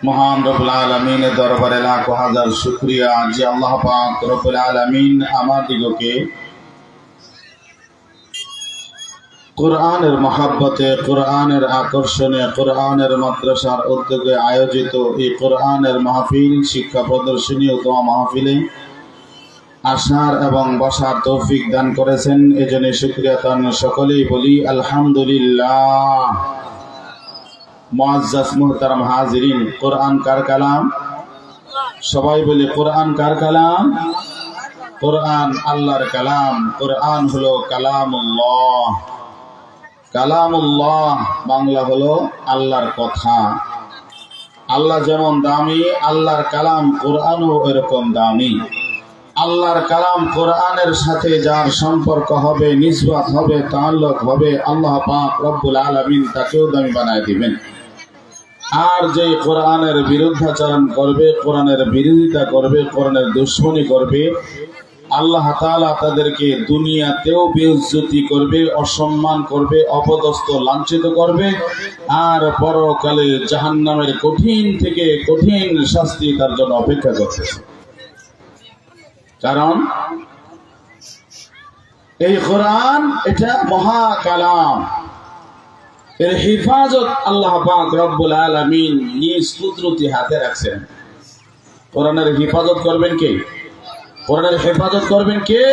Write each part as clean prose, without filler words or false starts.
মহান রব্বুল আলামিনের দরবারে লাখো হাজার শুকরিয়া যে আল্লাহ পাক রব্বুল আলামিন আমাদিগকে কোরআনের মহব্বতে, কোরআনের আকর্ষণে, কোরআনের মাদ্রাসার উদ্যোগে আয়োজিত এই কোরআনের মাহফিল শিক্ষা প্রদর্শনী উত্তম মাহফিলে আসার এবং বসার তৌফিক দান করেছেন। এজন্য শুকরিয়া তান সকলেই বলি আলহামদুলিল্লাহ। মুআজ্জাজ মুহতারাম হাজিরিন, কোরআন কার কালাম? সবাই বলি কোরআন কার কালাম? কোরআন আল্লাহর কালাম। কোরআন হলো কালামুল্লাহ। কালামুল্লাহ বাংলা হলো আল্লাহর কথা। আল্লাহ যেমন দামি, আল্লাহর কালাম কোরআনও এরকম দামি। আল্লাহর কালাম কোরআনের সাথে যার সম্পর্ক হবে, নিসবত হবে, তাআল্লুক হবে, আল্লাহ পাক রব্বুল আলামিন তাকেও দামি বানায় দিবেন। আর যে কোরআনের বিরুদ্ধাচরণ করবে, কোরআনের বিরোধিতা করবে, কোরআনের দুশ্মনী করবে, আল্লাহ তাআলা তাদেরকে দুনিয়াতেও বেইজ্জতি করবে, অসম্মান করবে, অপদস্থ লাঞ্ছিত করবে, আর পরকালে জাহান্নামের কঠিন থেকে কঠিন শাস্তি তার জন্য অপেক্ষা করতেছে। কারণ এই কোরআন এটা মহা কালাম, এর হেফাজত আল্লাহ পাক রব্বুল আলামিন নিজ কুদরতি হাতে রাখছেন। কোরআনের হেফাজত করবেন কে? কোরআনের হেফাজত করবেন কে?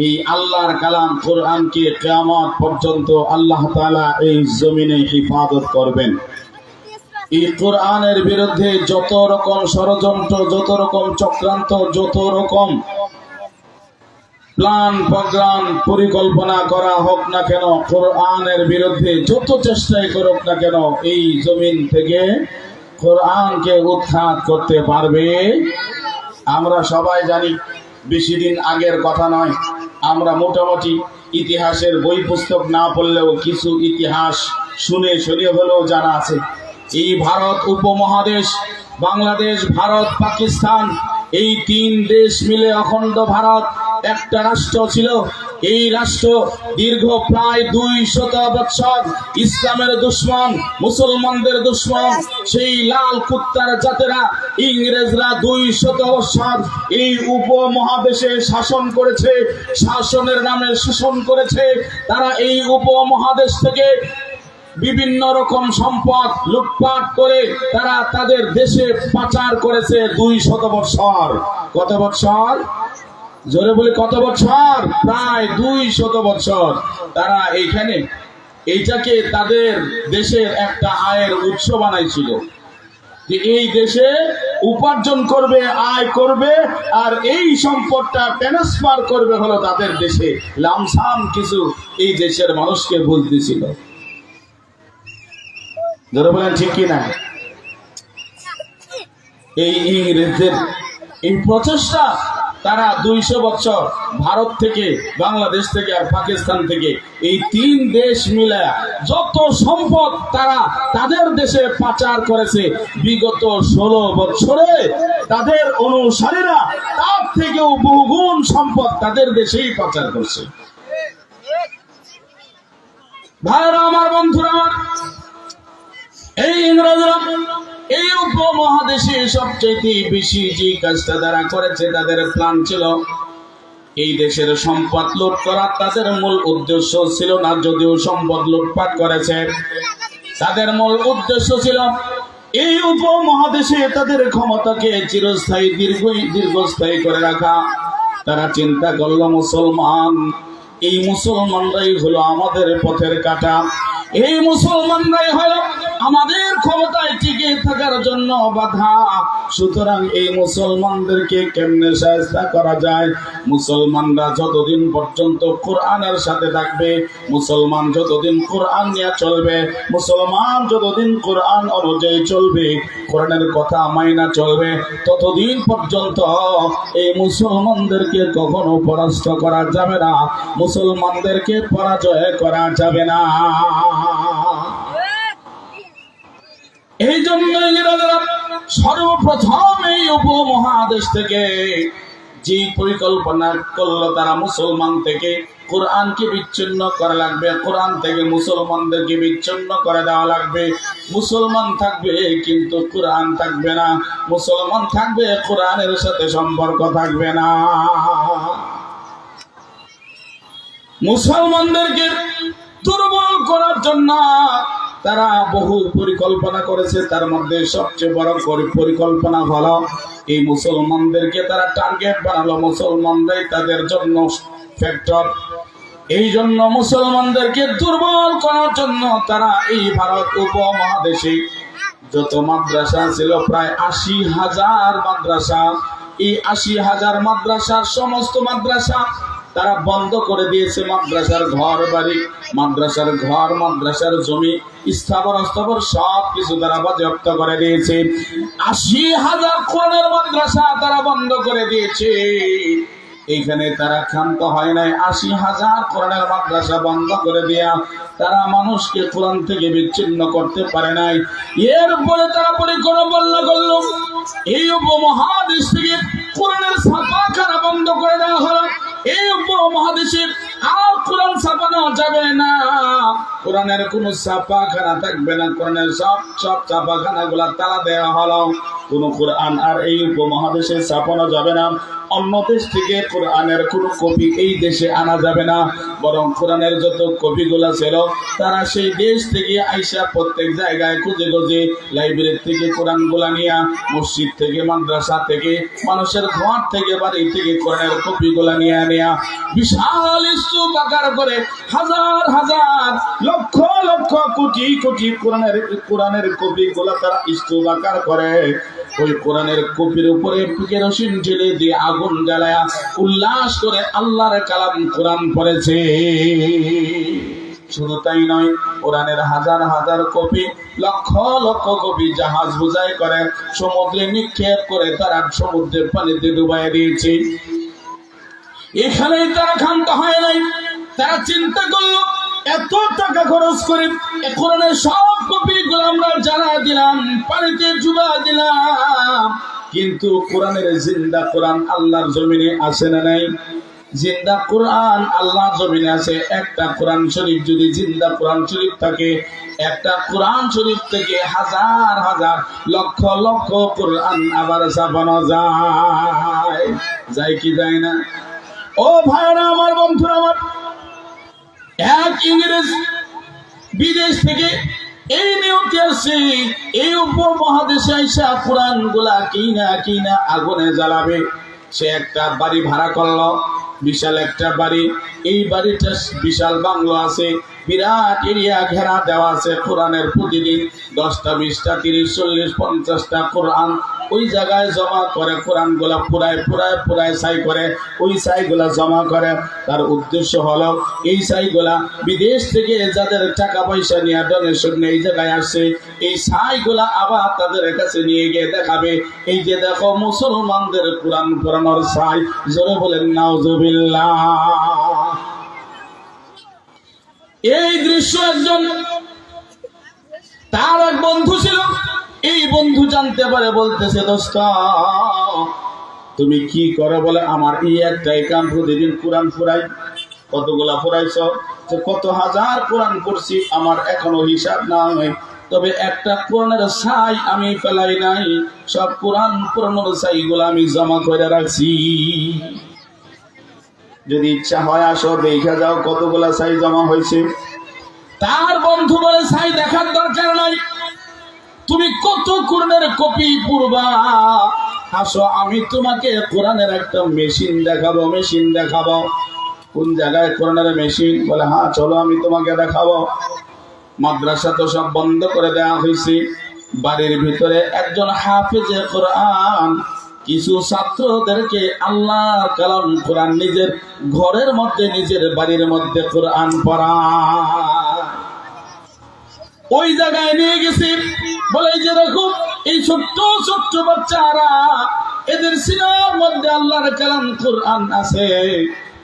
এই আল্লাহর কালাম কোরআনকে কিয়ামত পর্যন্ত আল্লাহ তাআলা এই জমিনে হেফাজত করবেন। এই কোরআনের বিরুদ্ধে যত রকম ষড়যন্ত্র, যত রকম চক্রান্ত, যত রকম প্ল্যান প্রোগ্রাম পরিকল্পনা করা হোক না কেন, কোরআনের বিরুদ্ধে যত চেষ্টাই করুক না কেন, এই জমিন থেকে কোরআনকে উৎখাত করতে পারবে। আমরা সবাই জানি, বেশি দিন আগের কথা নয়, আমরা মোটামুটি ইতিহাসের বই পুস্তক না পড়লেও কিছু ইতিহাস শুনে হলেও জানা আছে। এই ভারত উপমহাদেশ, বাংলাদেশ, ভারত, পাকিস্তান, এই তিন দেশ মিলে অখণ্ড ভারত একটা রাষ্ট্র ছিল। এই রাষ্ট্র দীর্ঘ প্রায় 200 বছর ইসলামের দুশ্মন, মুসলমানদের দুশ্মন, সেই লাল কুত্তার জাতেরা ইংরেজরা 200 বছর এই উপমহাদেশে শাসন করেছে, শাসনের নামে শোষণ করেছে। তারা এই উপমহাদেশ থেকে বিভিন্ন রকম সম্পদ লুটপাট করে তারা তাদের দেশে পাচার করেছে 200 বছর। কত বছর? জোরে বলি কত বছর? প্রায় 200 বছর তারা এইখানে এইটাকে তাদের দেশের একটা আয়ের উৎস বানাইছিল, যে এই দেশে উপার্জন করবে, আয় করবে, আর এই সম্পদটা ট্রান্সফার করবে হলো তাদের দেশে। লামসাম কিছু এই দেশের মানুষকে বলতেছিল। ধরে বলেন ঠিক কিনা? এই ইংরেজদের এই প্রচেষ্টা, তারা 200 বছর ভারত থেকে, বাংলাদেশ থেকে আর পাকিস্তান থেকে এই তিন দেশ মিলে যত সম্পদ তারা তাদের দেশে পাচার করেছে, বিগত 16 বছরে তাদের অনুসারীরা তার থেকেও বহুগুণ সম্পদ তাদের দেশেই পাচার করছে। ভাইরা আমার, বন্ধুরা আমার, এই ইংরেজরা এই উপমহাদেশে সবচেয়ে বেশি যে কাজটা তারা করেছে, তাদের প্ল্যান ছিল এই দেশের সম্পদ লুট করা। তাদের মূল উদ্দেশ্য ছিল না, যদিও সম্পদ লুটপাট করেছে, তাদের মূল উদ্দেশ্য ছিল এই উপমহাদেশে তাদের ক্ষমতাকে চিরস্থায়ী দীর্ঘস্থায়ী করে রাখা। তারা চিন্তা করলো, মুসলমান, এই মুসলমানরাই হলো আমাদের পথের কাঁটা, এই মুসলমানরাই হলো আমাদের ক্ষমতায় টিকে থাকার জন্য বাধা। সুতরাং এই মুসলমানদেরকে কেমনে সাহায্য করা যায়? মুসলমানরা যতদিন পর্যন্ত কোরআনের সাথে থাকবে, মুসলমান যতদিন কোরআন নিয়ে চলবে, মুসলমান যতদিন কোরআন অনুযায়ী চলবে, কোরআনের কথা মাইনা চলবে, ততদিন পর্যন্ত এই মুসলমানদেরকে কখনো পরাস্ত করা যাবে না, মুসলমানদেরকে পরাজয় করা যাবে না। এই জন্য সর্বপ্রথম এই উপমহাদেশ থেকে যে পরিকল্পনা করলো, তারা মুসলমান থেকে কোরআনকে বিচ্ছিন্ন করা লাগবে, কোরআন থেকে মুসলমানদেরকে বিচ্ছিন্ন করে দেওয়া লাগবে। মুসলমান থাকবে কিন্তু কোরআন থাকবে না, মুসলমান থাকবে কোরআনের সাথে সম্পর্ক থাকবে না। মুসলমানদেরকে দুর্বল করার জন্য তারা বহু পরিকল্পনা করেছে। তার মধ্যে সবচেয়ে বড় পরিকল্পনা হলো এই মুসলমানদেরকে তারা টার্গেট বানালো, মুসলমানরাই তাদের জন্য ফ্যাক্টর। এই জন্য মুসলমানদেরকে দুর্বল করার জন্য তারা এই ভারত উপমহাদেশে যত মাদ্রাসা ছিল, প্রায় ৮০,০০০ মাদ্রাসা, এই ৮০,০০০ মাদ্রাসার সমস্ত মাদ্রাসা তারা বন্ধ করে দিয়েছে। মাদ্রাসার ঘর বাড়ি, মাদ্রাসার ঘর, মাদ্রাসার জমি, স্থাবর অস্থাবর সব কিছু তারা বাজেয়াপ্ত করে দিয়েছে। ৮০,০০০ কোরআনের মাদ্রাসা তারা বন্ধ করে দিয়েছে। এইখানে তারা ক্ষান্ত হয় নাই। ৮০,০০০ কোরআনের মাদ্রাসা বন্ধ করে দিয়া তারা মানুষকে কোরআন থেকে বিচ্ছিন্ন করতে পারে নাই। এরপরে তারা পরিকল্পনা করলো এই উপমহাদেশ থেকে কোরআনের ছাপাখানা বন্ধ করে দেওয়া হলো। এই উপমহাদেশে আর কোরআন ছাপানো যাবে না, কোরআনের কোন ছাপাখানা থাকবে না, কোরআনের সব ছাপাখানা গুলা তালা দেওয়া হলো। কোন কোরআন আর এই উপমহাদেশে ছাপানো যাবে না। অন্য দেশ থেকে কোরআনের কোন কপি এই দেশে আনা যাবে না, বরং কোরআনের যত কপিগুলা ছিল তারা সেই দেশ থেকে আইসা প্রত্যেক জায়গায় খুঁজে খুঁজে লাইব্রেরি থেকে কোরআনগুলা নিয়ে, মসজিদ থেকে, মাদ্রাসা থেকে, মানুষের ঘর থেকে, বাড়ি থেকে কোরআনের কপিগুলা নিয়ে নেয়া বিশাল স্তূপ আকার করে হাজার হাজার লক্ষ লক্ষ কোটি কোটি কোরআনের কপিগুলা তারা স্তূপ আকার করে ওই কোরআনের কপির উপরে কেরোসিন ঢেলে দিয়ে আগুন জ্বালায়া উল্লাস করে আল্লাহর কালাম কোরআন পড়েছে। শুধু তাই নয়, কোরআনের হাজার হাজার কপি, লক্ষ লক্ষ কপি জাহাজ বোঝাই করে সমুদ্রে নিক্ষেপ করে তারা সমুদ্রের পানিতে ডুবাই দিয়েছে। এখানেই তারা ক্ষান্ত হয় নাই। তারা চিন্তা করলো এত টাকা খরচ করে কোরআনের সব কপি গুলো আমরা জ্বালা দিলাম, পানিতে ডুবা দিলাম, কিন্তু কোরআনের জিন্দা কোরআন আল্লাহর জমিনে আছে না নাই? জিন্দা কোরআন আল্লাহর জমিনে আছে। একটা কোরআন শরীফ যদি জিন্দা কোরআন শরীফ থাকে, একটা কোরআন শরীফ থেকে হাজার হাজার লক্ষ লক্ষ কোরআন আবার ছাপানো যায় কি যায় না? ও ভাইরা আমার, বন্ধুরা আমার, এক ইংরেজ বিদেশ থেকে এই নিয়তে আসছে এই উপমহাদেশে আইসা কোরআন গুলা কিনা আগুনে জ্বালাবে। সে একটা বাড়ি ভাড়া করলো, বিশাল একটা বাড়ি। এই বাড়িটা বিশাল বাংলো আছে, বিরাট এরিয়া ঘেরা দেওয়া আছে। কোরআনের প্রতিদিন 10টা 20টা 30 40 50টা কোরআন ওই জায়গায় জমা করে। কোরআন গুলা পুরায় ছাই করে, ওই ছাই গুলা জমা করে। তার উদ্দেশ্য হলো এই ছাই গুলা বিদেশ থেকে যাদের টাকা পয়সা নিয়ে ডোনেশন এই জায়গায় আসছে, এই ছাই গুলা আবার তাদের কাছে নিয়ে গিয়ে দেখাবে, এই যে দেখো মুসলমানদের কোরআন পড়ানোর ছাই। জোরে বলেন নাউজুবিল্লাহ। এই দৃশ্য একজন তার এক বন্ধু ছিল। এই বন্ধু জানতে পারে, বলতেছে দোস্ত তুমি কি করো? বলে আমার এই একটাই কাম, প্রতিদিন কোরআন পড়াই। কতগুলা পড়াইছ? কত হাজার কোরআন পড়ছি, আমার এখনো হিসাব নাই, তবে একটা কোরআনের ছাই আমি ফেলাই নাই, সব কোরআন পড়ানোর ছাইগুলো আমি জমা করে রাখছি। যদি ইচ্ছা হয় আসো দেখা যাও কতগুলা ছাই জমা হয়েছে। তার বন্ধু বলে ছাই দেখার দরকার নাই, তুমি কত কোরআনের কপি পড়বা, আসো আমি তোমাকে কোরআনের একটা মেশিন দেখাবো। কোন জায়গায় কোরআনের মেশিন? বলে হ্যাঁ চলো আমি তোমাকে দেখাবো। মাদ্রাসা তো সব বন্ধ করে দেওয়া হয়েছে। বাড়ির ভিতরে একজন হাফেজে কোরআন কিছু ছাত্রদেরকে আল্লাহর কালাম কোরআন নিজের ঘরের মধ্যে, নিজের বাড়ির মধ্যে কোরআন পড়া। ওই জায়গায় নিয়ে গেছি, বলে যে দেখো এই ছোট্ট ছোট্ট বাচ্চারা, এদের সিনার মধ্যে আল্লাহর কালাম কোরআন আছে।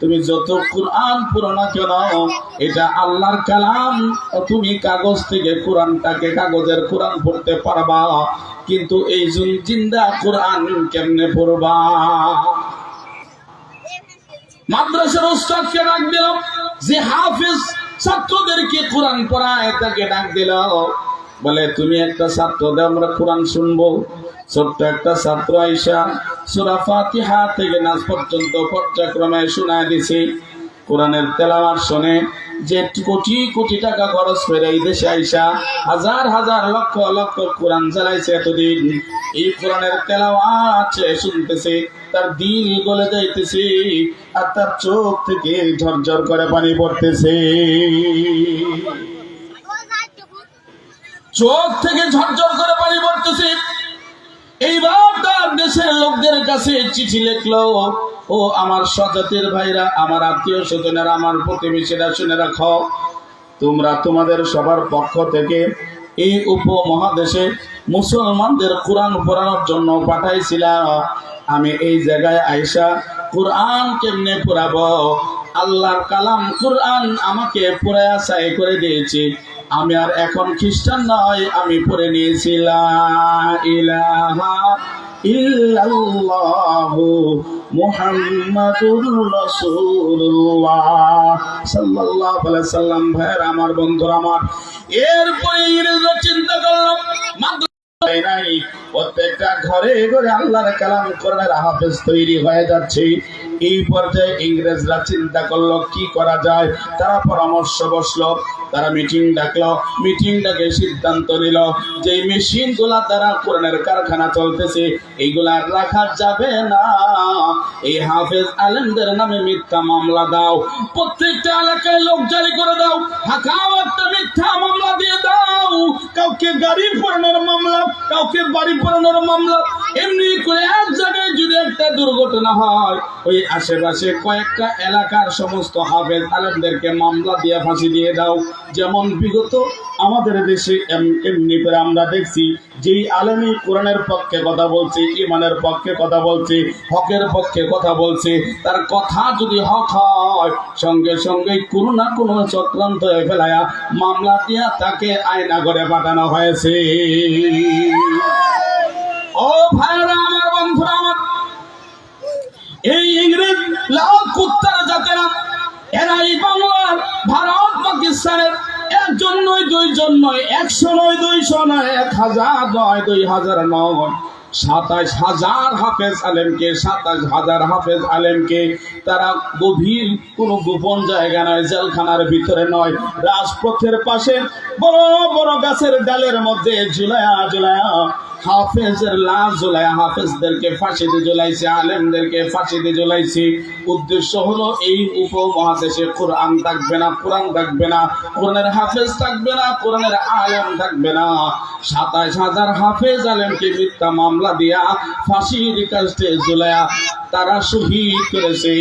তুমি যত কোরআন পড়ো না কেন, এটা আল্লাহর কালাম। তুমি কাগজ থেকে কোরআনটাকে, কাগজের কোরআন পড়তে পারবা, কিন্তু এই জিন্দা কোরআন কেমনে পড়বা? মাদ্রাসার উস্তাদকে ডাক দিল, যে হাফেজ ছাত্রদেরকে কোরআন পড়ায় তাকে ডাক দিল, বলে তুমি একটা ছাত্র দাও, আমরা কোরআন শুনবো। ছোট্ট একটা ছাত্র আইসা সূরা ফাতিহা থেকে নাস পর্যন্ত পর্যায়ক্রমে শোনায় দিছে। কোরআনের তেলাওয়াত শুনে যে কোটি কোটি টাকা খরচ করে এই দেশে আইসা হাজার হাজার লক্ষ লক্ষ কোরআন চালাইছে এতদিন, এই কোরআনের তেলাওয়াত শুনতেছে, তার দিল গলে যাইতেছে আর তার চোখ থেকে ঝরঝর করে পানি পড়তেছে, চোখ থেকে ঝরঝর করে পানি পড়তেছে। এইবার তার দেশের লোকদের কাছে চিঠি লিখলো, ও আমার স্বজাতির ভাইরা, আমার আত্মীয় স্বজনেরা, আমার প্রতিবেশীরা, শুনে রাখো, তোমরা তোমাদের সবার পক্ষ থেকে এই উপমহাদেশে মুসলমানদের কোরআন পড়ানোর জন্য পাঠাইছিলাম। আমি এই জায়গায় আইসা কোরআন কেমনে পড়াবো, আল্লাহর কালাম কোরআন আমাকে পড়ায়া চাই করে দিয়েছি। আমি আর এখন খ্রিস্টান নয়, আমি পড়ে নিয়েছি লা ইলাহা ইল্লাল্লাহু মুহাম্মাদুর রাসূলুল্লাহ সাল্লাল্লাহু আলাইহি ওয়াসাল্লাম। ভাইরা আমার, বন্ধুরা আমার, এরপরে ইংরেজরা চিন্তা করলাম নাই, প্রত্যেকটা ঘরে ঘরে আল্লাহর কালাম কোরআনের হাফেজ তৈরি হয়ে যাচ্ছে। এই পর্যায়ে ইংরেজরা চিন্তা করলো কি করা যায়। তারা পরামর্শ বসলো, তারা মিটিং ডাকলো, মিটিং ডাকে সিদ্ধান্ত নিল যে মেশিন গুলা দ্বারা কোরআনের কারখানা চলতেছে, এইগুলা রাখা যাবে না। এই হাফেজ আলেমদের নামে মিথ্যা মামলা দাও, প্রত্যেকটা এলাকায় লোক জারি করে দাও, হাকাও একটা মিথ্যা মামলা দিয়ে দাও, কাউকে গাড়ি পোড়ানোর মামলা, কাউকে বাড়ি পোড়ানোর মামলা। এমনি করে এক জায়গায় যদি একটা দুর্ঘটনা হয়, ওই আশেপাশে কয়েকটা এলাকার সমস্ত হাফেজ আলেমদেরকে মামলা দিয়ে ফাঁসি দিয়ে দাও। যেমন বিগত আমাদের দেশে এমনি করে আমরা দেখছি, যেই আলেমী কোরআনের পক্ষে কথা বলছে, ইমানের পক্ষে কথা বলছে, হকের পক্ষে কথা বলছে, তার কথা যদি হক হয়, সঙ্গে সঙ্গে কোনো না কোনো চক্রান্ত ফেলায়া মামলা দিয়া তাকে আয়না করে পাঠানো হয়েছে। ও ভাইরা আমার, বন্ধুরা আমার, এই ইংরেজ লাল কুত্তার জাতেরা, এরা এই বাংলার, ভারত, পাকিস্তানের একজন নয়, দুইজন নয়, 100 নয়, 200 নয়, 1000 নয়, 2000 নয়, 27,000 হাফেজ আলেমকে, 27,000 হাফেজ আলেমকে তারা গভীর কোন গোপন জায়গা নয়, জেলখানার ভিতরে নয়, রাজপথের পাশে বড় বড় গাছের ডালের মধ্যে ঝুলায়া ঝুলায়া হাফেজের লাশ ঝুলায়া হাফেজদেরকে ফাঁসিতে ঝুলাইছে, আলেমদেরকে ফাঁসিতে ঝুলাইছে। উদ্দেশ্য হলো এই উপমহাদেশে কোরআন থাকবে না, কোরআন থাকবে না, কোরআনের হাফেজ থাকবে না, কোরআনের আলেম থাকবে না। 27,000 হাফেজ আলেমকে মিথ্যা মামলা দিয়া ফাঁসির কাস্টে ঝুলায়া তারা শহীদ করেছে।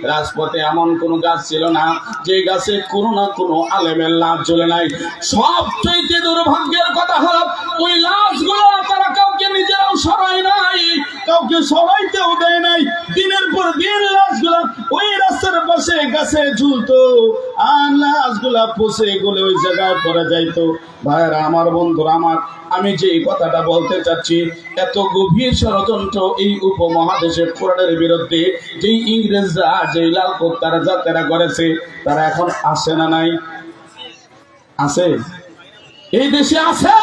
রাজপথে এমন কোন গাছ ছিল না যে গাছে কোনো না কোনো আলেমের লাশ ঝুলে নাই। সবচেয়ে দুর্ভাগ্যের কথা হলো ওই লাশগুলো তারা কাউকে নিজেরাও সরাই নাই, কাউকে সরাইতেও দেয় নাই। দিনের পর দিন লাশগুলা ওই রাস্তার পাশে গাছে ঝুলতো, আর লাশগুলা পচে গলে ওই জায়গায় পড়ে যাইতো। ভাইরা আমার, বন্ধুরা আমার, আমি যে কথাটা বলতে চাচ্ছি, এত গভীর ষড়যন্ত্র এই উপমহাদেশের কোরআনের বিরুদ্ধে যেই ইংরেজরা, যেই লাল কুত্তারা জাতেরা করেছে, তারা এখন আসে না নাই? আছে? এই দেশে আছে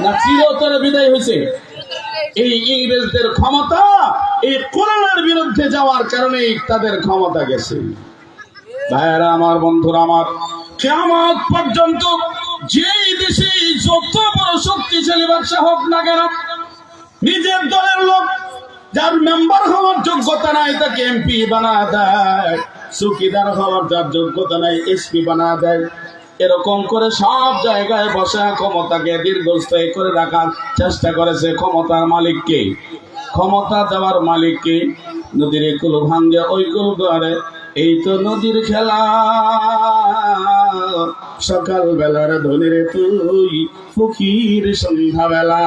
না চিরতরে বিদায় হয়েছে? এই ইংরেজদের ক্ষমতা এই কোরআনের বিরুদ্ধে যাওয়ার কারণে তাদের ক্ষমতা গেছে। ভাইরা আমার, বন্ধুরা আমার, কিয়ামত পর্যন্ত যেই দেশে যত বড় শক্তিশালী ব্যবসা হোক না কেন, নিজের দলের লোক যার মেম্বার হওয়ার যোগ্যতা নাই তাকে এমপি বানা দেয়, চৌকিদার হওয়ার যার যোগ্যতা নাই এসপি বানা দেয়। এরকম করে সব জায়গায় বসা ক্ষমতাকে দীর্ঘস্থায়ী করে রাখার চেষ্টা করেছে। ক্ষমতার মালিককে, ক্ষমতা দেওয়ার মালিককে। নদীর কুল ভাঙ্গে ওই কুল করে, এই তো নদীর খেলা, সকাল বেলার ধনির তুই ফকির সন্ধ্যা বেলা।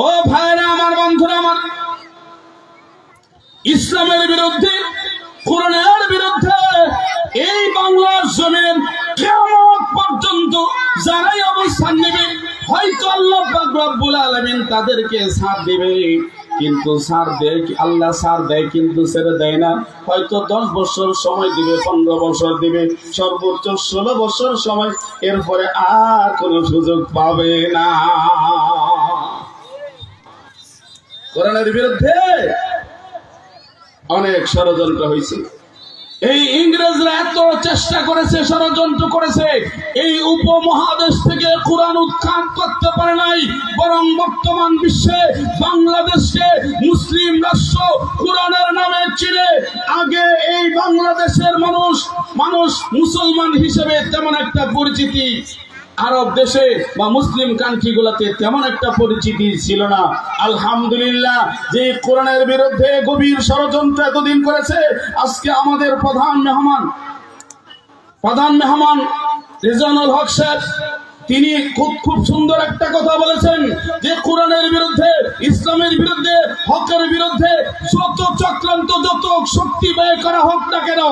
ও ভাইরা আমার, বন্ধুরা আমার, ইসলামের বিরুদ্ধে, কোরআনের বিরুদ্ধে এই বাংলার জমিন কিয়ামত পর্যন্ত যারাই অবস্থান নেবে, হয়তো আল্লাহ পাক রব্বুল আলামিন তাদেরকে ছাড় দিবে, কিন্তু ছাড় দেয়, আল্লাহ ছাড় দেয় কিন্তু ছেড়ে দেয় না। হয়তো 10 বছর সময় দিবে, 15 বছর দিবে, সর্বোচ্চ 16 বছর সময়, এরপরে আর কোনো সুযোগ পাবে না। কোরআনের বিরুদ্ধে অনেক ষড়যন্ত্র হয়েছে। এই ইংরেজরা এত চেষ্টা করেছে, ষড়যন্ত্র করেছে, এই উপমহাদেশ থেকে কোরআন উৎখাত করতে পারে নাই, বরং বর্তমান বিশ্বে বাংলাদেশকে মুসলিম রাষ্ট্র কোরআনের নামে চিনে। আগে এই বাংলাদেশের মানুষ মুসলমান হিসেবে তেমন একটা পরিচিতি আরব দেশে বা মুসলিম কান্ট্রিগুলোতে তেমন একটা পরিচিতি ছিল না। আলহামদুলিল্লাহ, যে কোরআনের বিরুদ্ধে গভীর ষড়যন্ত্র এতদিন করেছে, আজকে আমাদের প্রধান মেহমান রিজওয়ানুল হক সাহেব, তিনি খুব সুন্দর একটা কথা বলেছেন যে কোরআনের বিরুদ্ধে, ইসলামের বিরুদ্ধে, হকের বিরুদ্ধে যত চক্রান্ত, যত শক্তি ব্যয় করা হোক না কেন,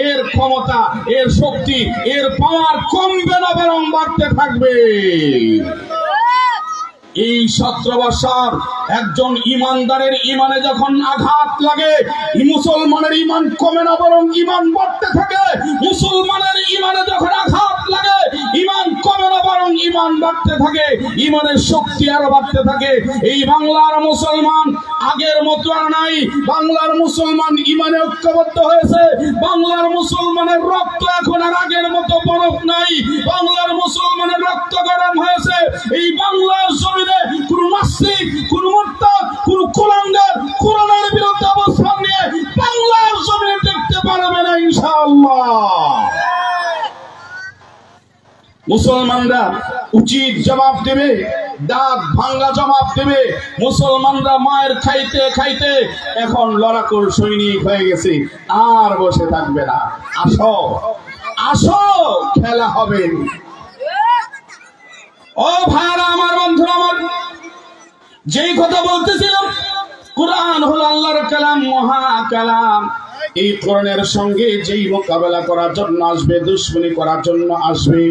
এর ক্ষমতা, এর শক্তি, এর পাওয়ার কমবে না, বরং বাড়তে থাকবে। এই 17 বছর একজন ইমানদারের ইমানে যখন আঘাত লাগে, মুসলমানের ইমান কমে না, বরং ইমান বাড়তে থাকে। মুসলমানের ইমানে যখন আঘাত লাগে, ইমান কমে না, বরং ইমান বাড়তে থাকে, ইমানের শক্তি আরো বাড়তে থাকে। এই বাংলার মুসলমান আগের মতো আর নাই। বাংলার মুসলমান ইমানে ঐক্যবদ্ধ হয়েছে। বাংলার মুসলমানের রক্ত এখন আর আগের মতো বরফ নাই। বাংলার মুসলমানের রক্ত গরম হয়েছে। এই বাংলার জমিনে কোন নাস্তিক, কোন মুরতাদ, কোন কুলাঙ্গার কোরআনের বিরুদ্ধে অবস্থান নিয়ে বাংলার জমিনে দেখতে পারবে না ইনশাআল্লাহ। মুসলমানরা উচিত জবাব দেবে, দাঁত ভাঙ্গা জবাব দেবে। মুসলমানরা মায়ের খাইতে খাইতে এখন লড়াকুর সৈনিক হয়ে গেছে, আর বসে থাকবে না। আসো আসো, খেলা হবে। ও ভাইরা আমার, বন্ধুরা আমার, যেই কথা বলতেছিলাম, কোরআন হলো আল্লাহর কালাম, মহা কালাম। এই কোরআনের সঙ্গে যেই মোকাবেলা করার জন্য আসবে, দুশ্মনী করার জন্য আসবে,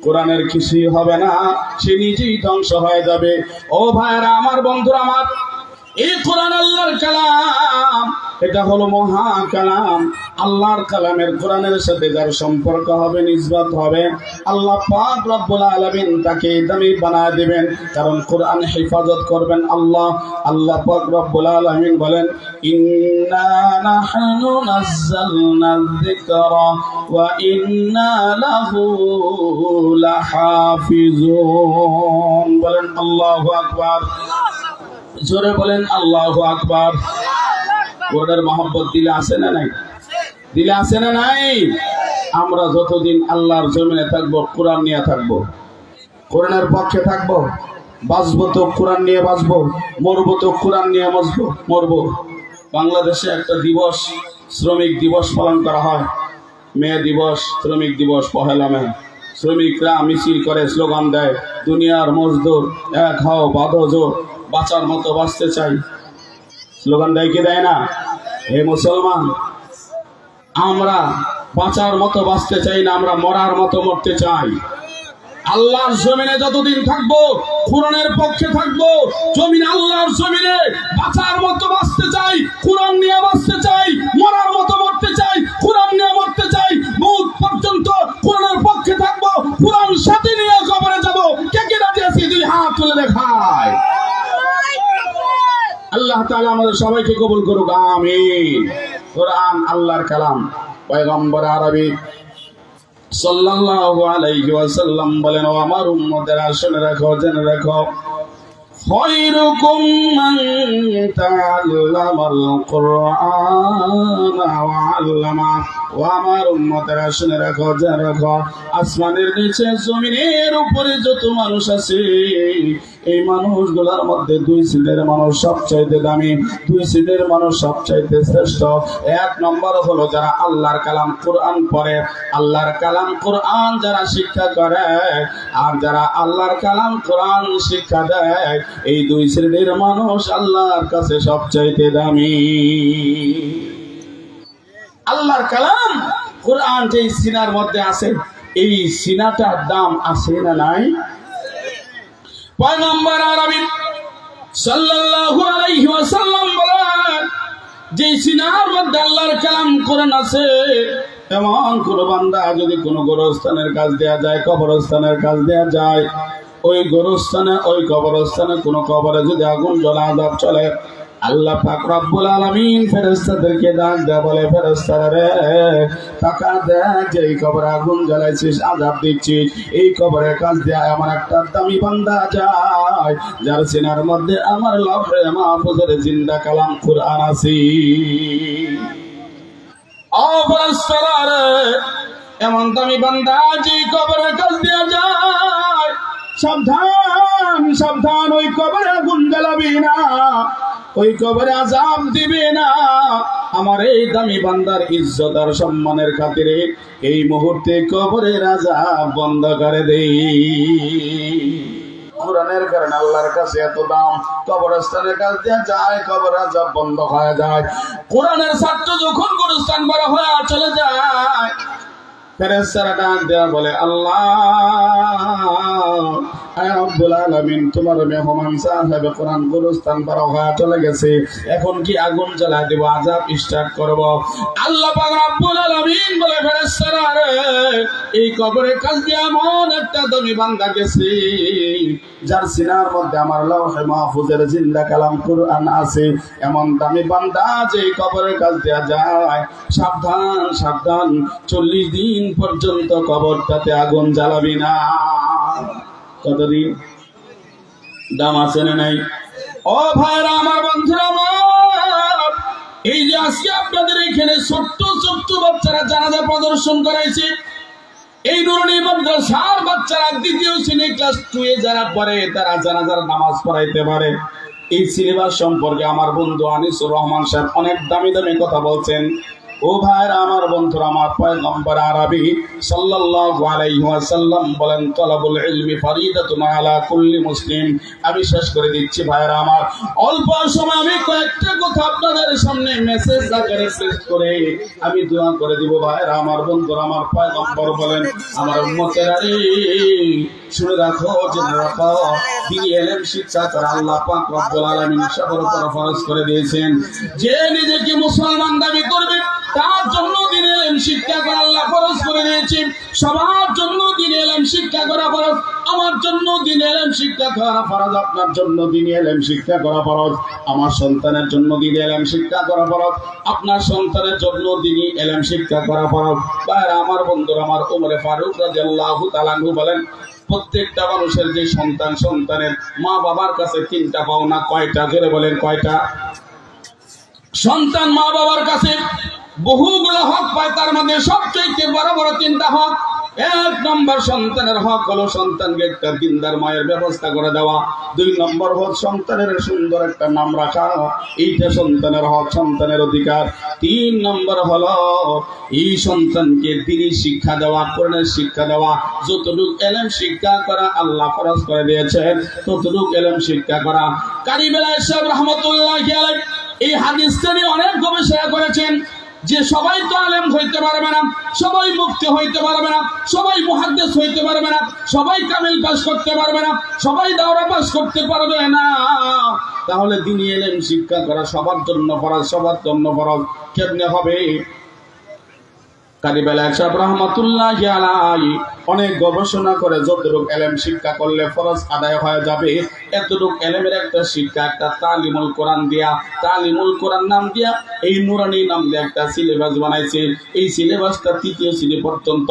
কোরআনের কিছুই হবে না, সে নিজেই ধ্বংস হয়ে যাবে। ও ভাইরা আমার, বন্ধুরা আমার, এই কোরআন আল্লাহর কালাম, এটা হলো মহা কালাম। আল্লাহর কালামের কোরআনের সাথে যার সম্পর্ক হবে, নিসবত হবে, আল্লাহ পাক রব্বুল আলামিন তাকে দামি বানায় দিবেন, কারণ কোরআন হেফাজত করবেন আল্লাহ। আল্লাহ পাক রব্বুল আলামিন বলেন, ইন্না নাহনু নাযালনা যিকরা ওয়া ইন্না লাহু লাহাফিজুন। বলেন আল্লাহু আকবার, জোরে বলেন আল্লাহু আকবার। কোরআনের মহব্বত দিলে আছে না নাই? দিলে আছে না নাই? আমরা যতদিন আল্লাহর জমিনে থাকবো, কোরআন নিয়ে থাকবো, কোরআনের পক্ষে থাকবো। বাঁচবো তো কোরআন নিয়ে বাঁচবো, মরবো তো কোরআন নিয়ে মরবো। বাংলাদেশে একটা দিবস, শ্রমিক দিবস পালন করা হয়, মে দিবস, শ্রমিক দিবস, 1 মে। শ্রমিকরা মিছিল করে, স্লোগান দেয়, দুনিয়ার মজদুর এক হও, বাঁধো জোর, বাঁচার মতো বাঁচতে চাই। স্লোগান দেয় কি দেয় না? হে মুসলমান, আমরা বাঁচার মতো বাঁচতে চাই না, আমরা মরার মতো মরতে চাই। আল্লাহর জমিনে যতদিন থাকবো, কোরআনের পক্ষে থাকবো। জমিনে, আল্লাহর জমিনে বাঁচার মতো বাঁচতে চাই, কোরআন নিয়ে বাঁচতে চাই, মরার মতো মরতে চাই, কোরআন নিয়ে মরতে চাই। মৌত পর্যন্ত কোরআনের পক্ষে থাকবো, কোরআন সাথে নিয়ে কবরে যাবো। কে কে রাজি আছি? 2 হাত তুলে দেখায়। আল্লাহ তাআলা আমাদের সবাইকে কবুল করুক, আমিন। কোরআন আল্লাহর কালাম। পয়গম্বর আরবি সাল্লাল্লাহু আলাইহি ওয়াসাল্লাম বলেন, ও আমার উম্মতেরা, শুনে রাখো, জেনে রাখো, খায়রুকুম মান তাআল্লামাল কুরআনা ওয়া আল্লামা। ও আমার উম্মতেরা, শুনে রাখো, জেনে রাখো, আসমানের নিচে, জমিনের উপরে যত মানুষ আছে, এই মানুষগুলোর মধ্যে 2 শ্রেণীর মানুষ সবচাইতে দামি, 2 শ্রেণীর মানুষ সবচাইতে শ্রেষ্ঠ। 1 নম্বর হলো যারা আল্লাহর কালাম কোরআন পড়ে, আল্লাহর কালাম কোরআন যারা শিক্ষা করে, আর যারা আল্লাহর কালাম কোরআন শিক্ষা দেয়, এই 2 শ্রেণীর মানুষ আল্লাহর কাছে সবচাইতে দামি। আল্লাহর কালাম কোরআন যে সিনার মধ্যে আছে, এই সিনাটার দাম আছে না নাই? পয়গম্বর আরবি সাল্লাল্লাহু আলাইহি ওয়াসাল্লাম বলেন, যে সিনার মধ্যে আল্লাহর কালাম কোরআন আছে, এমন কোন বান্দা যদি কোন গোরস্থানের কাজ দেয়া যায়, কবরস্থানের কাজ দেয়া যায়, ওই গোরস্থানে ওই কবরস্থানে কোন কবরে যদি আগুন জ্বলা আযাব চলে, আল্লাহ পাক রব্বুল আলামিন ফেরেশতাদেরকে ডাক দেয়া বলে, ফেরেশতারা রে টাকা দেয়, যে এই কবরে আগুন জ্বালাইছিস, আযাব দিচ্ছিস, এই কবরের কাজ দেয়া আমার একটা দামি বান্দা যায়, যার সিনার মধ্যে আমার লৌহে মাহফুজের জিন্দা কালাম কুরআন আছে। ও ফেরেশতারা রে, এমন দামি বান্দা যে কবরের কাজ দেয়া যায়, সাবধান সাবধান, ওই কবরে আগুন জ্বালাবি না, ওই কবরে আযাব দিবে না। আমার এই দামি বান্দার ইজ্জত আর সম্মানের খাতিরে এই মুহূর্তে কবরের আযাব বন্ধ করে দেই। কোরআনের কারণে আল্লাহর কাছে এত দাম, কবরস্থানের কাছে দেয়া যায়, কবর আযাব বন্ধ হয়ে যায়। কোরআনের ছাত্র যখন গোরস্থান বড় হয়ে চলে যায়, ফেরেশতারা ডাক দেয়া বলে, আল্লাহ রব্বুল আলামিন, তোমার মেহমান সাহেব কোরআন গোরস্থান পার হয়ে চলে গেছে, এখন কি আগুন জ্বালা দেব, আযাব স্টার্ট করব? আল্লাহ পাক রব্বুল আলামিন বলে, ফেরেশতারা রে, এই কবরের কাছ দিয়ে এমন একটা দামি বান্দা গেছে, যার সিনার মধ্যে আমার লৌহে মাহফুজের জিন্দা কালাম কুরআন আছে, এমন দামি বান্দা যে কবরের কাছ দেয়া যায়, সাবধান সাবধান, 40 দিন পর্যন্ত কবরটাতে আগুন জ্বালাবি না। কতদিন? দাম আছে না নাই? ও ভাইরা আমার, বন্ধুরা আমার, এই যে আজকে আপনাদের এখানে ছোট্ট ছোট্ট বাচ্চারা জানাজা প্রদর্শন করাইছে, এই নুরানি মাদ্রাসার বাচ্চারা দ্বিতীয় শ্রেণী ক্লাস 2 এ যারা পড়ে, তারা জানাজার নামাজ পড়াইতে পারে। এই সিলেবাস সম্পর্কে আমার বন্ধু আনিসুর রহমান সাহেব অনেক দামি দামি কথা বলছেন। ও ভাইরা আমার, বন্ধুরা আমার, পয়গম্বর আরবি সাল্লাল্লাহু আলাইহি ওয়াসাল্লাম বলেন, তলাবুল ইলমি ফরিদাতুন আলা কুল্লি মুসলিম। আমি শেষ করে দিচ্ছি ভাইরা আমার, অল্প সময় আমি কয়েকটা কথা আপনাদের সামনে মেসেজ আকারে প্রেস করে আমি দোয়া করে দিব। ভাইরা আমার, বন্ধুরা আমার, পয়গম্বর বলেন, আমার উম্মতেরা রে, শুনে রাখো, জেনে রাখো, দিনী ইলম শিক্ষা করা আল্লাহ পাক রব্বুল আলামিন সবার উপর ফরজ করে দিয়েছেন। যে নিজেকে মুসলমান দাবি করবে, তার জন্য দিন ইলম শিক্ষা করা আল্লাহ ফরজ করে দিয়েছে। সবার জন্য দিন ইলম শিক্ষা করা ফরজ, আমার জন্য দিন ইলম শিক্ষা করা ফরজ, আপনার জন্য দিন ইলম শিক্ষা করা ফরজ, আমার সন্তানের জন্য দিন ইলম শিক্ষা করা ফরজ, আপনার সন্তানের জন্য দিন ইলম শিক্ষা করা ফরজ। ভাইরা আমার, বন্ধুরা আমার, ওমর ফারুক রাদিয়াল্লাহু তাআলা আনহু বলেন, প্রত্যেকটা মানুষের যে সন্তান, সন্তানের মা বাবার কাছে 3টা পাওনা। কয়টা? জোরে বলেন, কয়টা? সন্তান মা বাবার কাছে বহুগুলো হক পায়, তার মধ্যে সবচেয়ে বড় বড় 3টা হক। 1 নম্বর সন্তানের হক হলো সন্তানকে একটা দিনদার মায়ের ব্যবস্থা করে দেওয়া। 2 নম্বর হক সন্তানের সুন্দর একটা নাম রাখা, এইটা সন্তানের হক, সন্তানের অধিকার। 3 নম্বর হলো এই সন্তানকে দ্বীনি শিক্ষা দেওয়া, কোরআনের শিক্ষা দেওয়া। যতটুকু ইলম শিক্ষা করা আল্লাহ ফরজ করে দিয়েছেন, ততটুকু ইলম শিক্ষা করা। কারি বেলায়েত সাহেব রাহমাতুল্লাহি আলাইহি এই হাদিসটা নিয়ে অনেক গবেষণা করেছেন, যে সবাই তো আলেম হইতে পারবে না, সবাই মুফতি হইতে পারবে না, সবাই মুহাদ্দিস হইতে পারবে না, সবাই কামিল পাস করতে পারবে না, সবাই দাওরা পাস করতে পারবে না। তাহলে দ্বীনি ইলম শিক্ষা করা সবার জন্য ফরজ, সবার জন্য ফরজ। কেমনে হবে? কারি বেলায়েত সাহেব রাহমাতুল্লাহি আলাইহি অনেক গবেষণা করে যতটুকু ইলম শিক্ষা করলে ফরজ আদায় হয়ে যাবে, এতটুকু ইলমের একটা শিক্ষা, একটা তালিমুল কোরআন দিয়া, তালিমুল কোরআন নাম দিয়া এই নুরানি নাম দিয়ে একটা সিলেবাস বানাইছে। এই সিলেবাসটা 3য় শ্রেণী পর্যন্ত।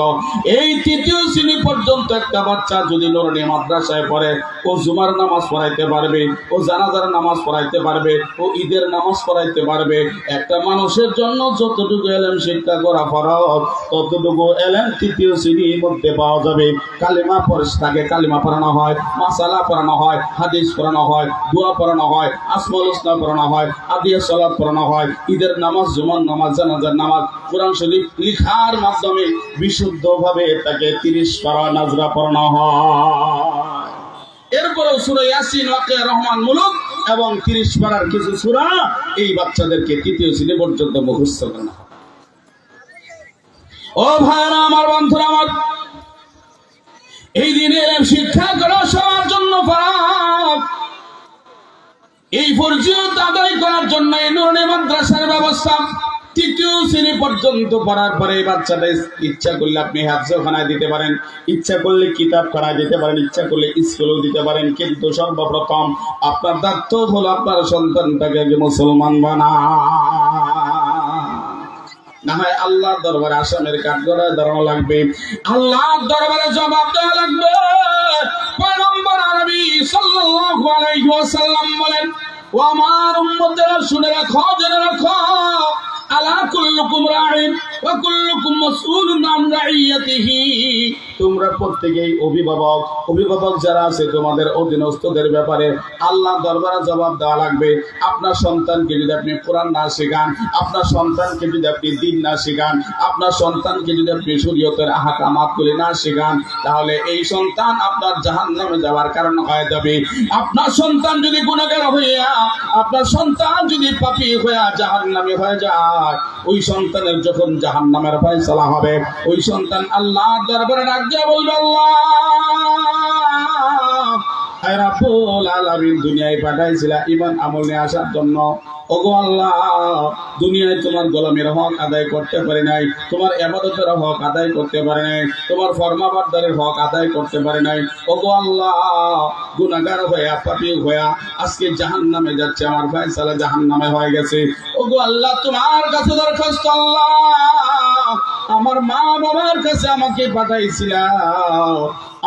এই 3য় শ্রেণী পর্যন্ত একটা বাচ্চা যদি নুরানি মাদ্রাসায় পড়ে, ও জুমার নামাজ পড়াইতে পারবে, ও জানাজার নামাজ পড়াইতে পারবে, ও ঈদের নামাজ পড়াইতে পারবে। একটা মানুষের জন্য যতটুকু ইলম শিক্ষা করা ফরজ, ততটুকু ইলম 3য় শ্রেণীর মধ্যে পাওয়া যাবে। কালিমা পড়তে থাকে, কালিমা পড়ানো হয়, মাসালা পড়ানো হয়, হাদিস পড়ানো হয়, দোয়া পড়ানো হয়, আসমাউল হুসনা পড়ানো হয়, আদিয়া সালাত পড়ানো হয়, ঈদের নামাজ, জুমার নামাজ, জানাজার নামাজ, কোরআন শরীফ লেখার মাধ্যমে বিশুদ্ধভাবে তাকে 30 পারা নাজরা পড়ানো হয়। এরপরেও সূরা ইয়াসিন, ওয়াকিয়া, রহমান, মুলক এবং 30 পারার কিছু সূরা এই বাচ্চাদেরকে 3য় শ্রেণী পর্যন্ত মুখস্থ করানো হয়। ও ভাইরা আমার, বন্ধুরা আমার, এই দিনে ইলম শিক্ষা করা সবার জন্য ফরজ। এই ফরজিয়ত আদায় করার জন্য এই নুরানি মাদ্রাসার ব্যবস্থা। তৃতীয় শ্রেণী পর্যন্ত পড়ার পরে বাচ্চাটা ইচ্ছা করলে আপনি হাফজখানায় দিতে পারেন, ইচ্ছা করলে কিতাবখানায় দিতে পারেন, ইচ্ছা করলে স্কুলেও দিতে পারেন, কিন্তু সর্বপ্রথম আপনার দায়িত্ব হলো আপনার সন্তানটাকে আগে মুসলমান বানা। না হয় আল্লাহর দরবারে আসামের কাঠগড়ায় দাঁড়ানো লাগবে, আল্লাহর দরবারে জবাব দেওয়া লাগবে। পয়গম্বর আরবি সাল্লাল্লাহু আলাইহি ওয়াসাল্লাম বলেন, ও আমার উম্মতেরা শুনে রাখো, জেনে রাখো, আলা কুল্লুকুম রাঈন ওয়া কুল্লুকুম মাসউলুন আন রাইয়াতিহি। তোমরা প্রত্যেকেই অভিভাবক, অভিভাবক যারা আছে তোমাদের অধীনস্থদের ব্যাপারে আল্লাহর দরবারে জবাব দেওয়া লাগবে। আপনার সন্তানকে যদি আপনি কোরআন না শেখান, আপনার সন্তানকে যদি আপনি দ্বীন না শেখান, আপনার সন্তানকে যদি আপনি শরীয়তের আহকামাতগুলি না শেখান, তাহলে এই সন্তান আপনার জাহান্নামে যাওয়ার কারণ হয়ে যাবে। আপনার সন্তান যদি গুনাহগার হইয়া, আপনার সন্তান যদি পাপী হইয়া জাহান্নামে হয়ে যায়, ওই সন্তানের যখন জাহান্নামের ফয়সালা হবে, ওই সন্তান আল্লাহর দরবারে ডাক দিয়ে বলবে, আল্লাহ হে রাব্বুল আলামিন, দুনিয়ায় পাঠাইছিলা ঈমান আমল নিয়ে আসার জন্য। ওগো আল্লাহ, দুনিয়ায় তোমার গোলামের হক আদায় করতে পারি নাই, তোমার ইবাদতের হক আদায় করতে পারি নাই, তোমার ফরমাবরদারের হক আদায় করতে পারি নাই। ওগো আল্লাহ, গুনাহগার হইয়া, পাপী হইয়া আজকে জাহান্নামে যাচ্ছে, আমার ফয়সালা জাহান্নামে হয়ে গেছে। ওগো আল্লাহ, তোমার কাছে দরখাস্ত, আল্লাহ আমার মা বাবার কাছে আমাকে পাঠাইছিল,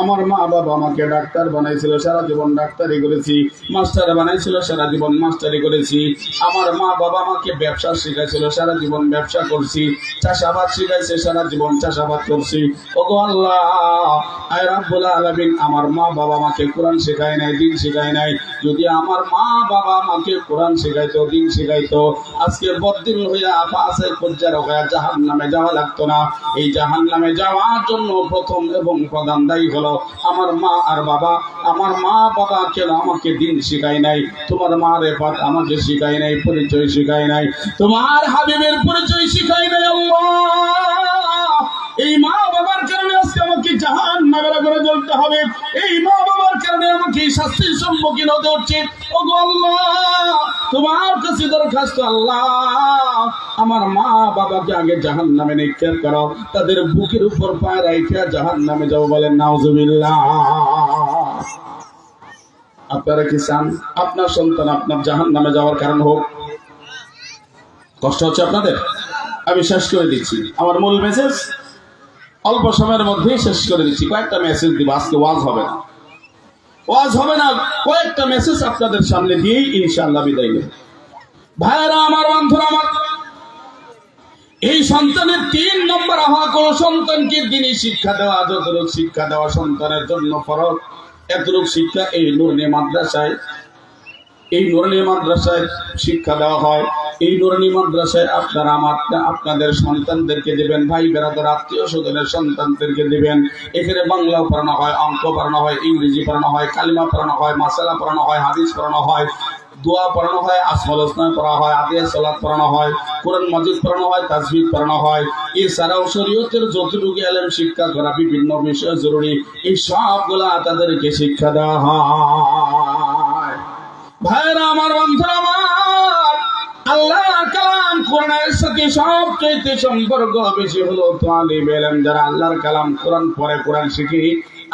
আমার মা বাবা আমাকে ডাক্তার বানাইছিল, সারা জীবন ডাক্তারি করেছি, মাস্টার বানাইছিল, সারা জীবন মাস্টারি করেছি। আমার মা বাবা আমাকে ব্যবসা শিখাইছিল, সারা জীবন ব্যবসা করছি, চাষাবাদ শিখাইছে, সারা জীবন চাষাবাদ করছি। ওগো আল্লাহ, আয় রাব্বুল আলামিন, আমার মা বাবা আমাকে কোরআন শেখায় নাই, দ্বীন শেখায় নাই। যদি আমার মা বাবা আমাকে কোরআন শেখাইতো, দ্বীন শেখাইতো, আজকে বদ্দিন হইয়া পাশে পর্যায়ে হইয়া জাহান্নামে যাওয়া লাগতো না। এই জাহান্নামে যাওয়ার জন্য প্রথম এবং প্রধান দায়ী হলো আমার মা আর বাবা। আমার মা বাবা কেন আমাকে দ্বীন শিখায় নাই, তোমার মারেফাত আমাকে শিখায় নাই, পরিচয় শিখায় নাই, তোমার হাবিবের পরিচয় শিখায় নাই। আল্লাহ, এই মা বাবার কারণে আজকে আমাকে জাহান্নামের আগুনে জ্বলতে হবে, এই মা বাবার কারণে আমাকে শাস্তির সম্মুখীন হতে হচ্ছে। ওগো আল্লাহ, তোমার কাছে দরখাস্ত, আল্লাহ আমার মা বাবাকে আগে জাহান্নামে নিক্ষেপ করো, তাদের বুকের উপর পায়ে রাইখা জাহান্নামে যাও, বলেন নাউজুবিল্লাহ। আপনারা কি চান আপনার সন্তান আপনার জাহান্নামে যাওয়ার কারণ হোক? কষ্ট হচ্ছে আপনাদের? আমি শেষ করে দিচ্ছি আমার মূল মেসেজ, অল্প সময়ের মধ্যেই শেষ করে দিচ্ছি। কয়েকটা মেসেজ দিব, আজকে ওয়াজ হবে না, ওয়াজ হবে না, কয়েকটা মেসেজ আপনাদের সামনে দিয়েই ইনশাআল্লাহ বিদায় নেব। ভাইরা আমার, বন্ধুরা আমার, এই সন্তানের 3 নম্বর হওয়া, কোন সন্তানকে দ্বীনি শিক্ষা দেওয়া, যতটুকু শিক্ষা দেওয়া সন্তানের জন্য ফরজ, এতটুকু শিক্ষা এই নুরানি মাদ্রাসায়, এই নুরানি মাদ্রাসায় শিক্ষা দেওয়া হয়। এই নুরানি মাদ্রাসায় আপনারা আপনাদের সন্তানদেরকে দিবেন, ভাই বেরাদার আত্মীয় স্বজনের সন্তানদেরকে দিবেন। এখানে বাংলা পড়ানো হয়, অঙ্ক পড়ানো হয়, ইংরেজি পড়ানো হয়, কালিমা পড়ানো হয়, মাসালা পড়ানো হয়, হাদিস পড়ানো হয়, দোয়া পড়ানো হয়, আসমাউল হোসনা পড়া হয়, আদিয়া সালাত পড়ানো হয়, কোরআন মাজিদ পড়ানো হয়, তাজবিদ পড়ানো হয়। এছাড়াও শরীয়তের যতটুকু ইলম শিক্ষা করা বিভিন্ন বিষয় জরুরি, এই সবগুলা তাদেরকে শিক্ষা দেওয়া হয়। ভাইরা আমার, বন্ধুরা আমার, আল্লাহর কালাম কোরআনের সাথে সবচেয়ে সম্পর্ক বেশি হলো তালিব ইলম, যারা আল্লাহর কালাম কোরআন পড়ে, কোরআন শিখে,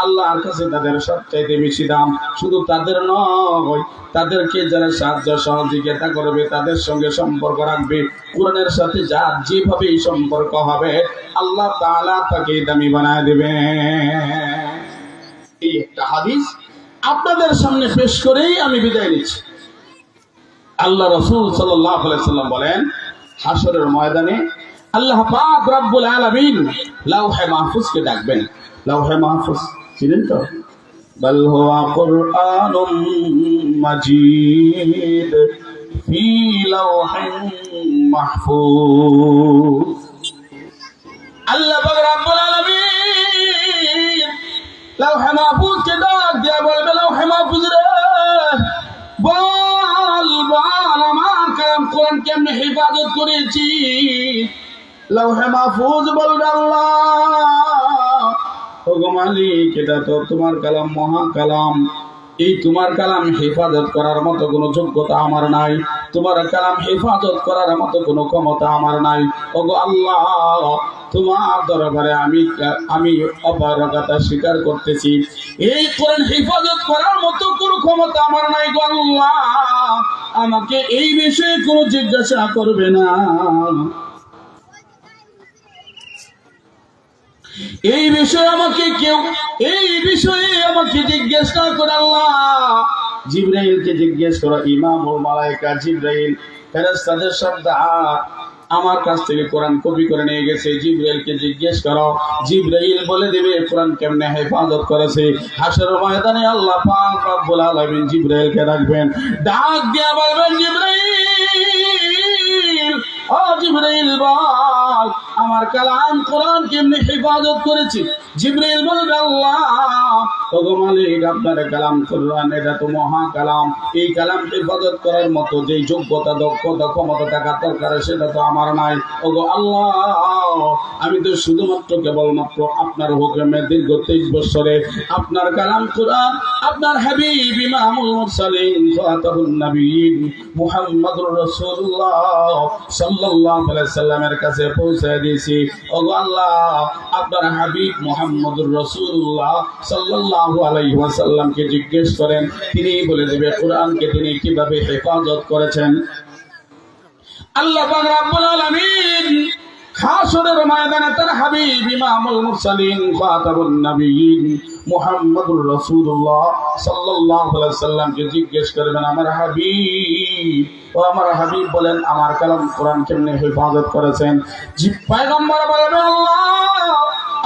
আল্লাহর কাছে তাদের সবচাইতে বেশি দাম। শুধু তাদের নয়, তাদেরকে যারা সাহায্য সহযোগিতা করবে, তাদের সঙ্গে সম্পর্ক রাখবে, কোরআনের সাথে যার যেভাবে সম্পর্ক হবে, আল্লাহ তাআলা তাকে দামি বানায় দেবে। এই একটা হাদিস আপনাদের সামনে পেশ করেই আমি বিদায় নিচ্ছি। আল্লাহ রাসূল সাল্লাল্লাহু আলাইহি ওয়াসাল্লাম বলেন, হাশরের ময়দানে আল্লাহ পাক রব্বুল আলামিন লাওহে মাহফুজকে ডাকবেন। লাওহে মাহফুজ চিনেন তো? বাল হুয়া কুরআনুম মাজিদ ফি লাওহিন মাহফুজ। আল্লাহ পাক রব্বুল আলামিন লাওহে মাহফুজকে ডাক দিয়ে বলবে, লাওহে মাহফুজ রে, বল আমার কালাম কোরআন কেমনে হেফাজত করেছি। লাওহে মাহফুজ বলবে, আল্লাহ ওগো মালিক, এটা তো তোমার কালাম, মহা কালাম, এই তোমার কালাম হেফাজত করার মতো কোনো যোগ্যতা আমার নাই, তোমার কালাম হেফাজত করার মতো কোনো ক্ষমতা আমার নাই। ওগো আল্লাহ, তোমার দরবারে আমি অপারগতা স্বীকার করতেছি, এই কোরআন হেফাজত করার মতো কোনো ক্ষমতা আমার নাই গো আল্লাহ। আমাকে এই বিষয়ে কোনো জিজ্ঞাসা করবে না, এই বিষয়ে আমাকে জিজ্ঞেস না করে আল্লাহ। জিবরাইলকে জিজ্ঞেস করো, ইমামুল মালায়েকা জিবরাইল ফেরেশতাদের সর্দার আমার কাছ থেকে কোরআন কপি করে নিয়ে গেছে, জিবরাইলকে জিজ্ঞেস করো, জিবরাইল বলে দিবে কোরআন কেমনে হেফাজত করেছে। হাশরের ময়দানে আল্লাহ পাক রব্বুল আলামিন জিবরাইলকে ডাকবেন, ডাক দিয়ে বলবেন, জিবরাইল, ও জিবরাইল বল আমার কালাম কোরআন কেমনে হেফাজত করেছে। জিবরাইল বলবে, আল্লাহ ওগো মালিক, আপনার কালাম কোরআন এটা তো মহা কালাম, এই কালাম হেফাজত করার মতো যে যোগ্যতা, দক্ষতা, ক্ষমতা থাকার দরকার সেটা তো আমার নাই। ওগো আল্লাহ, আমি তো শুধুমাত্র কেবলমাত্র আপনার হুকুমে দীর্ঘ 23 বছরে আপনার কালাম কোরআন আপনার হাবিব ইমামুল মুরসালিন খাতামুন নবীন মুহাম্মদুর রাসূলুল্লাহ সাল্লাল্লাহু আলাইহি সাল্লামের কাছে পৌঁছে দিয়েছি। ওগো আল্লাহ, আপনার হাবিব মুহাম্মদুর রাসূলুল্লাহ সাল্লাল্লাহু আলাইহি ওয়াসাল্লামকে জিজ্ঞেস করেন, তিনি বলে দেবে কোরআনকে তিনি কিভাবে হেফাজত করেছেন। আল্লাহ পাক রব্বুল আলামিন হাশরের ময়দানে তার হাবিব ইমামুল মুরসালিন খাতামুন নবীন মুহাম্মদুর রাসূলুল্লাহ সাল্লাল্লাহু আলাইহি ওয়াসাল্লামকে জিজ্ঞেস করবেন, আমার হাবিব, ও আমার হাবিব বলেন আমার কালাম কোরআন কেমনে হেফাজত করেছেন। পয়গম্বর বলবে, আল্লাহ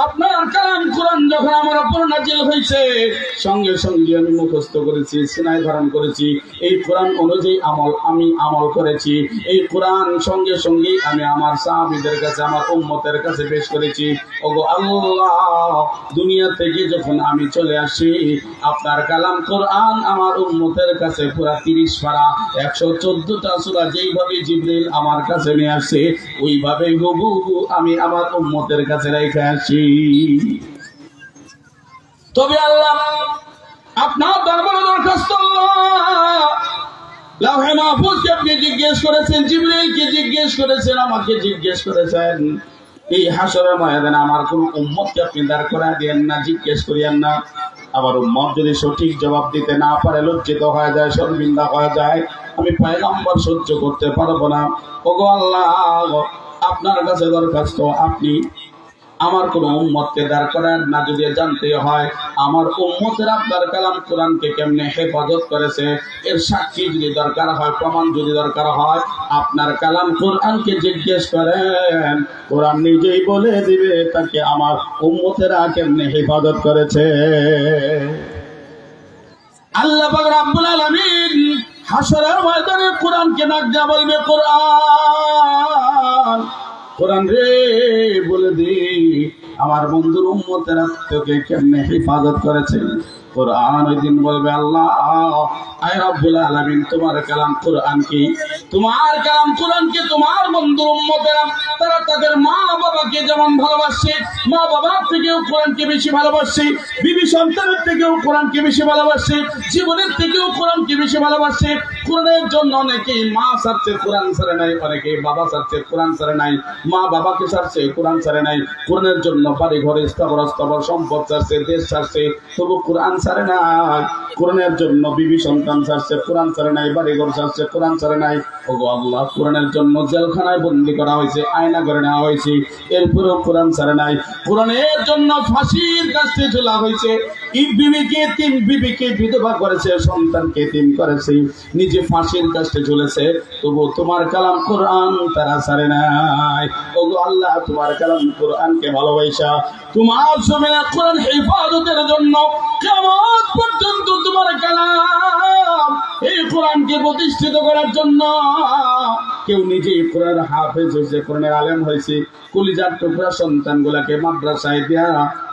আপনার কালাম কোরআন যখন আমার উপর নাজিল হয়েছে সঙ্গে সঙ্গে আমি মুখস্থ করেছি, সিনায় ধারণ করেছি, এই কোরআন অনুযায়ী আমি আমল করেছি, এই কোরআন সঙ্গে সঙ্গে আমি আমার সাহাবীদের কাছে, আমার উম্মতের কাছে পেশ করেছি। ওগো আল্লাহ, দুনিয়া থেকে যখন আমি চলে আসি আপনার কালাম কোরআন আমার উম্মতের কাছে পুরা 30 পারা 114টা সূরা যেইভাবে জিবরিল আমার কাছে নিয়ে আসে ওইভাবে হুবহু আমি আমার উম্মতের কাছে রেখে আসি। তবে আল্লাহ আপনার দরবারে দরখাস্ত, লাউহে মাহফুজকে আপনি জিজ্ঞেস করেছেন, জিবরাইলকে জিজ্ঞেস করেছেন, আমাকে জিজ্ঞেস করেছেন, এই হাশরের ময়দানে আমার কোন উম্মতকে আপনি দাঁড় করায় দেন না, জিজ্ঞেস করিয়েন না। আবার উম্মত যদি সঠিক জবাব দিতে না পারে লজ্জিত হয়ে যায়, শর্মিন্দা হয়ে যায়, আমি পয়গম্বর সহ্য করতে পারবো না। ওগো আল্লাহ, আপনার কাছে দরখাস্ত, আপনি আমার কোন উম্মতকে দাঁড় করান না, যদি জানতে হয় আমার উম্মতের আপনার কালাম কোরআনকে কেমনে হেফাজত করেছে এর সাক্ষী যদি দরকার হয়, প্রমাণ যদি দরকার হয়, আপনার কালাম কোরআনকে জিজ্ঞেস করেন, কোরআন নিজেই বলে দিবে তাকে আমার উম্মতেরা কেমনে হেফাজত করেছে। আল্লাহ পাক রব্বুল আলামিন হাশরের ময়দানে কোরআনকে ডাক দিয়ে বলবে, কোরআন, কোরআন রে বলে দি আমার বন্ধুর উম্মতেরা তোকে কেমনে হেফাজত করেছে। কোরআন ওই দিন বলবে, আল্লাহ আয় রব্বুল আলামিন, তোমার কালাম কোরআন কি, তোমার কালাম কোরআনকে তোমার বন্ধুর উম্মতেরা তারা তাদের মা বাবাকে যেমন ভালোবাসে, মা বাবার থেকেও কোরআনকে বেশি ভালোবাসে, বিবি সন্তানের থেকেও কোরআনকে বেশি ভালোবাসে, জীবনের থেকেও কোরআনকে বেশি ভালোবাসে। কোরআনের জন্য অনেকেই মা ছাড়ছে, কোরআন ছাড়ে নাই, অনেকেই বাবা ছাড়ছে, কোরআন ছাড়ে নাই, মা বাবাকে ছাড়ছে, কোরআন ছাড়ে নাই, কোরআনের জন্য বাড়ি ঘরে স্থাবর সম্পদ ছাড়ছে, দেশ ছাড়ছে, তবু কোরআন ছাড়ে নাই। কোরআনের জন্য বিবি সন্তান ছাড়ছে, কোরআন ছাড়ে নাই, বাড়ি ঘর ছাড়ছে, কোরআন ছাড়ে নাই। ওগো আল্লাহ, কোরআনের জন্য জেলখানায় বন্দী করা হয়েছে, আয়না করে নেওয়া হয়েছে, এরপরেও কোরআন ছাড়ে নাই। কোরআনের জন্য ফাঁসির কাছে ঝোলা হয়েছে, বিবিকে বিধবা করেছে, সন্তানকে এতিম করেছে, নিজে ফাঁসির কাছে ঝুলেছে, তবু তোমার কালাম কোরআন তারা ছাড়ে নাই। ওগো আল্লাহ, তোমার কালাম কোরআনকে ভালোবাসা তোমার জমিনে কোরআন হেফাজতের জন্য কিয়ামত পর্যন্ত তোমার কালাম এই কোরআনকে প্রতিষ্ঠিত করার জন্য কেউ নিজেই কোরআন হাফেজ হয়েছে, কোরআনের আলেম হয়েছে, কলিজার টুকরা সন্তানগুলাকে মাদ্রাসায় দেয়া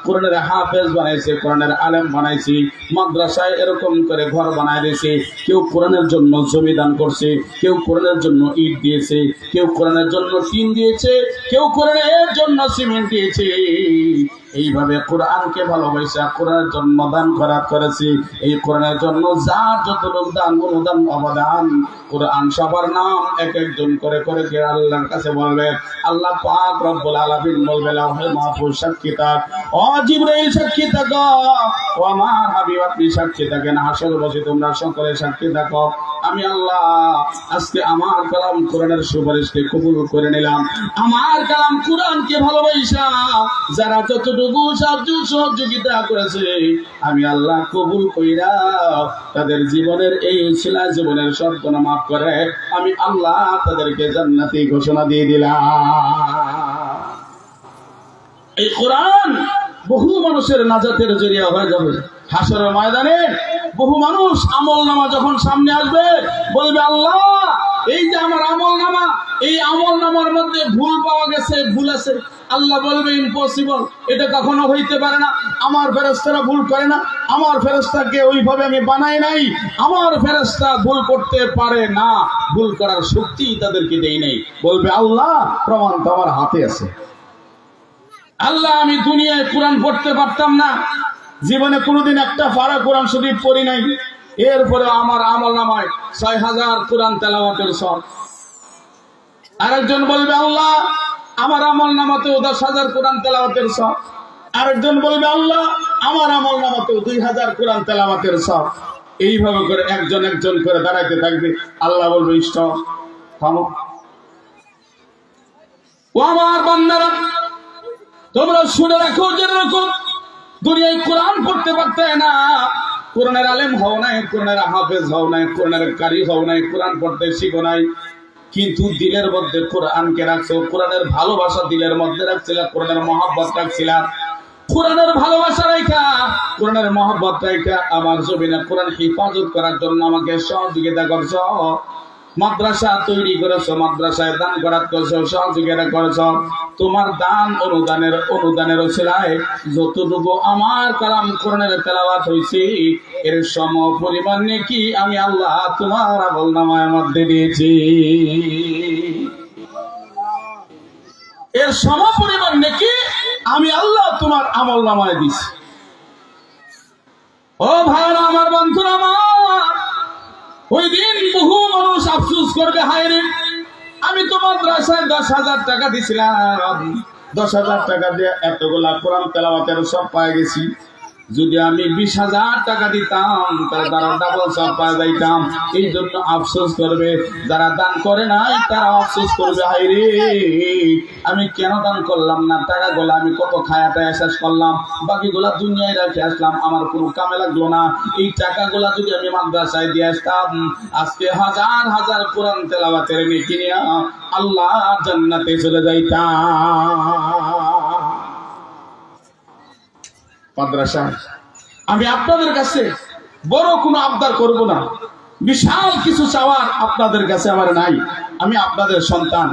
কোরআনের হাফেজ বানাইছে, কোরআনের আলেম বানাইছে, মাদ্রাসায় এরকম করে ঘর বানায় দিয়েছে। কেউ কোরআনের জন্য জমি দান করছে, কেউ কোরআনের জন্য ইট দিয়েছে, কেউ কোরআনের জন্য টিন দিয়েছে, কেউ কোরআনের জন্য সিমেন্ট দিয়েছে। এইভাবে কোরআনকে ভালোবাসা কোরআনের জন্য দান খয়রাত করেছি। এই কোরআনের জন্য যার যতটুকু দান অনুদান অবদান, কোরআন সবার নাম এক একজন করে করে গিয়ে আল্লাহর কাছে বলবে। আল্লাহ পাক রব্বুল আলামিন বলবে লাউহে মাহফুজ সাক্ষী থাক, ও জিবরাইল সাক্ষী থাকো, ও আমার হাবিব আপনি সাক্ষী থাকেন, হাসর বসে তোমরা সকলে সাক্ষী থাকো। আমি আল্লাহ আজকে আমার কালাম কোরআনের সুপারিশকে কবুল করে নিলাম। আমার কালাম কোরআনকে ভালোবাসা যারা যতটুকু সাহায্য সহযোগিতা করেছে, আমি আল্লাহ কবুল কইরা তাদের জীবনের এই উসিলা জীবনের সব গুনাহ মাফ করে আমি আল্লাহ তাদেরকে জান্নাতি ঘোষণা দিয়ে দিলাম। এই কোরআন বহু মানুষের নাজাতের জরিয়া হয়ে যাবে। হাসরের ময়দানে বহু মানুষ আমলনামা যখন সামনে আসবে বলবে আল্লাহ এই যে আমার আমলনামা, এই আমলনামার মধ্যে ভুল পাওয়া গেছে, ভুল আছে। আল্লাহ বলবে ইম্পসিবল, এটা কখনো হইতে পারে না। আমার ফেরেশতারা ভুল করে না, আমার ফেরেশতাকে ওইভাবে আমি বানাই নাই, আমার ফেরেশতা ভুল করতে পারে না, ভুল করার শক্তি তাদেরকে দেই নাই। বলবে আল্লাহ প্রমাণ তো আমার হাতে আছে। আল্লাহ আমি দুনিয়ায় কোরআন পড়তে পারতাম না, জীবনে কোনোদিন একটা পারা কোরআন শরীফ পড়ি নাই, এরপরে আমার আমলনামায় ৬,০০০ কোরআন তেলাওয়াতের সব। আরেকজন বলবে আল্লাহ আমার আমলনামাতেও ১০,০০০ কোরআন তেলাওয়াতের সব। আরেকজন বলবে আল্লাহ আমার আমলনামাতেও ২,০০০ কোরআন তেলাওয়াতের সব। এইভাবে করে একজন একজন করে দাঁড়াইতে থাকবে। আল্লাহ বলবে স্টপ, থামো। ও আমার বান্দারা তোমরা শুনে রাখো, জেনে রাখো, দুনিয়ায় কোরআন পড়তে পারতে না, কোরআনের আলেম হও নাই, কোরআনের হাফেজ হও নাই, কোরআনের কারি হও নাই, কোরআন পড়তে শিখো নাই, কিন্তু দিলের মধ্যে কোরআনকে রাখছো, কোরআনের ভালোবাসা দিলের মধ্যে রাখছিলা, কোরআনের মহব্বত রাখছিলা। কোরআনের ভালোবাসা রেখা, কোরআনের মহব্বত রেখা আমার জমিনে কোরআন হিফাজত করার জন্য আমাকে সহযোগিতা করছো। মাদ্রাসা তৈরি করেছো, মাদ্রাসায় দান করাত করছো, সহযোগিতা করেছো। তোমার দান অনুদানের ওসিলায় যতটুকু আমার কালাম কোরআনের তেলাওয়াত হয়েছে এর সম পরিমাণ নেকি আমি আল্লাহ তোমার আমলনামার মধ্যে দিয়েছি। এর সম পরিমাণ নেকি আমি আল্লাহ তোমার আমলনামায় দিয়েছি। ও ভাইরা আমার, বন্ধুরা আমার, ওই দিন বহু মানুষ আফসোস করবে, হায় রে আমি তো মাদ্রাসায় 10,০০০ টাকা দিছিলাম, 10,০০০ টাকা দিয়ে এতগুলা কোরআন তেলাওয়াতের সব পাই গেছি। যদি আমি 20,০০০ টাকা দিতাম তাহলে তারা ডাবল সব পাই যাইতাম। এই জন্য আফসোস করবে। যারা দান করে নাই তারা আফসোস করবে, হায় রে আমি কেন দান করলাম না, টাকাগুলো আমি কত খায়াটায় শেষ করলাম, বাকিগুলা দুনিয়ায় রেখে আসলাম, আমার কোনো কামে লাগলো না। এই টাকাগুলা যদি আমি মাদ্রাসায় দিয়ে আসতাম আজকে হাজার হাজার কোরআন তেলাওয়াতের নেকি নিয়ে আল্লাহ জান্নাতে চলে যাইতাম। মাদ্রাসা আমি আপনাদের কাছে বড় কোনো আবদার করব না, বিশাল কিছু চাওয়ার আপনাদের কাছে আমার নাই। আমি আপনাদের সন্তান,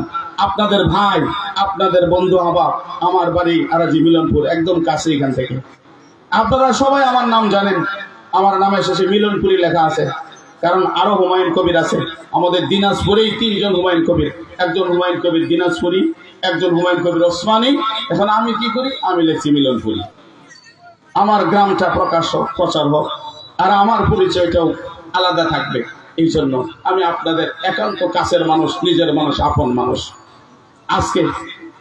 আপনাদের ভাই, আপনাদের বন্ধু আহবাব। আমার বাড়ি আরাজি মিলনপুর, একদম কাছে এখান থেকে। আপনারা সবাই আমার নাম জানেন, আমার নামের শেষে মিলনপুরি লেখা আছে, কারণ আরো হুমায়ুন কবির আছে। আমাদের দিনাজপুরেই 3 জন হুমায়ুন কবির, একজন হুমায়ুন কবির দিনাজপুরি, একজন হুমায়ুন কবির ওসমানী। এখন আমি কি করি, আমি লিখছি মিলনপুরি। আমার গ্রামটা প্রচার হোক আর আমার পরিচয়টাও আলাদা থাকবে। এই জন্য আমি আপনাদের একান্ত কাছের মানুষ, নিজের মানুষ, আপন মানুষ। আজকে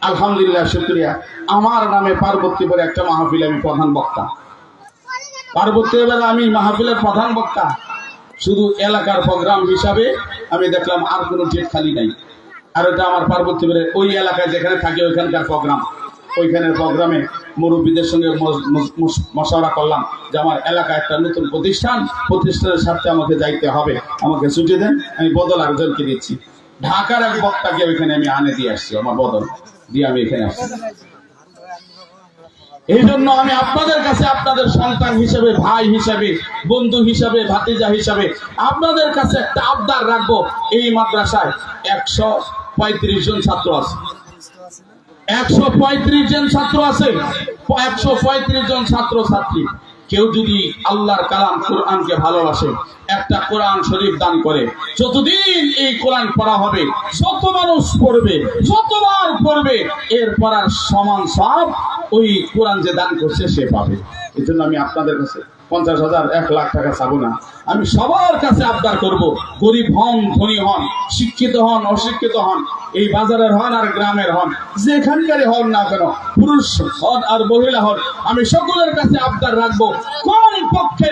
আলহামদুলিল্লাহ শুকরিয়া, আমার নামে পার্বতীপুরে একটা মাহফিল আমি প্রধান বক্তা। পার্বতীপুরে আমি মাহফিলের প্রধান বক্তা। শুধু এলাকার প্রোগ্রাম হিসাবে আমি দেখলাম আর কোনো ডেট খালি নাই। আর এটা আমার পার্বতীপুরে ওই এলাকায় যেখানে থাকি ওইখানকার প্রোগ্রাম। ওইখানের প্রোগ্রামে মুরব্বীদের সঙ্গে মশওয়ারা করলাম যে আমার এলাকায় একটা নতুন প্রতিষ্ঠানের সাথে আমাকে যাইতে হবে, আমাকে ছুটি দেন, আমি বদল আরেকজনকে দিচ্ছি। ঢাকার এক বক্তাকে ওইখানে আমি আনে দিয়ে আসছি, আমার বদল দিয়ে আমি এখানে আসছি। এই জন্য আমি আপনাদের কাছে আপনাদের সন্তান হিসেবে, ভাই হিসেবে, বন্ধু হিসেবে, ভাতিজা হিসেবে আপনাদের কাছে একটা আবদার রাখবো। এই মাদ্রাসায় 135 জন ছাত্র আছে, 135 জন ছাত্র আছে, 135 জন ছাত্র ছাত্রী। কেউ যদি আল্লাহর কালাম কোরআনকে ভালোবাসে, একটা কোরআন শরীফ দান করে, যতদিন এই কোরআন পড়া হবে, যত মানুষ পড়বে, যতবার পড়বে, এর পড়ার সমান সব ওই কোরআন যে দান করছে সে পাবে। এই জন্য আমি আপনাদের কাছে 50,000 1,00,000 টাকা চাবো না, আমি সবার কাছে আবদার করব, গরিব হন ধনী হন, শিক্ষিত হন অশিক্ষিত হন, এই বাজারের হন আর গ্রামের হন, যেখানকারই হন না কেন, পুরুষ হন আর মহিলা হন, আমি সকলের কাছে আবদার রাখবো, কম পক্ষে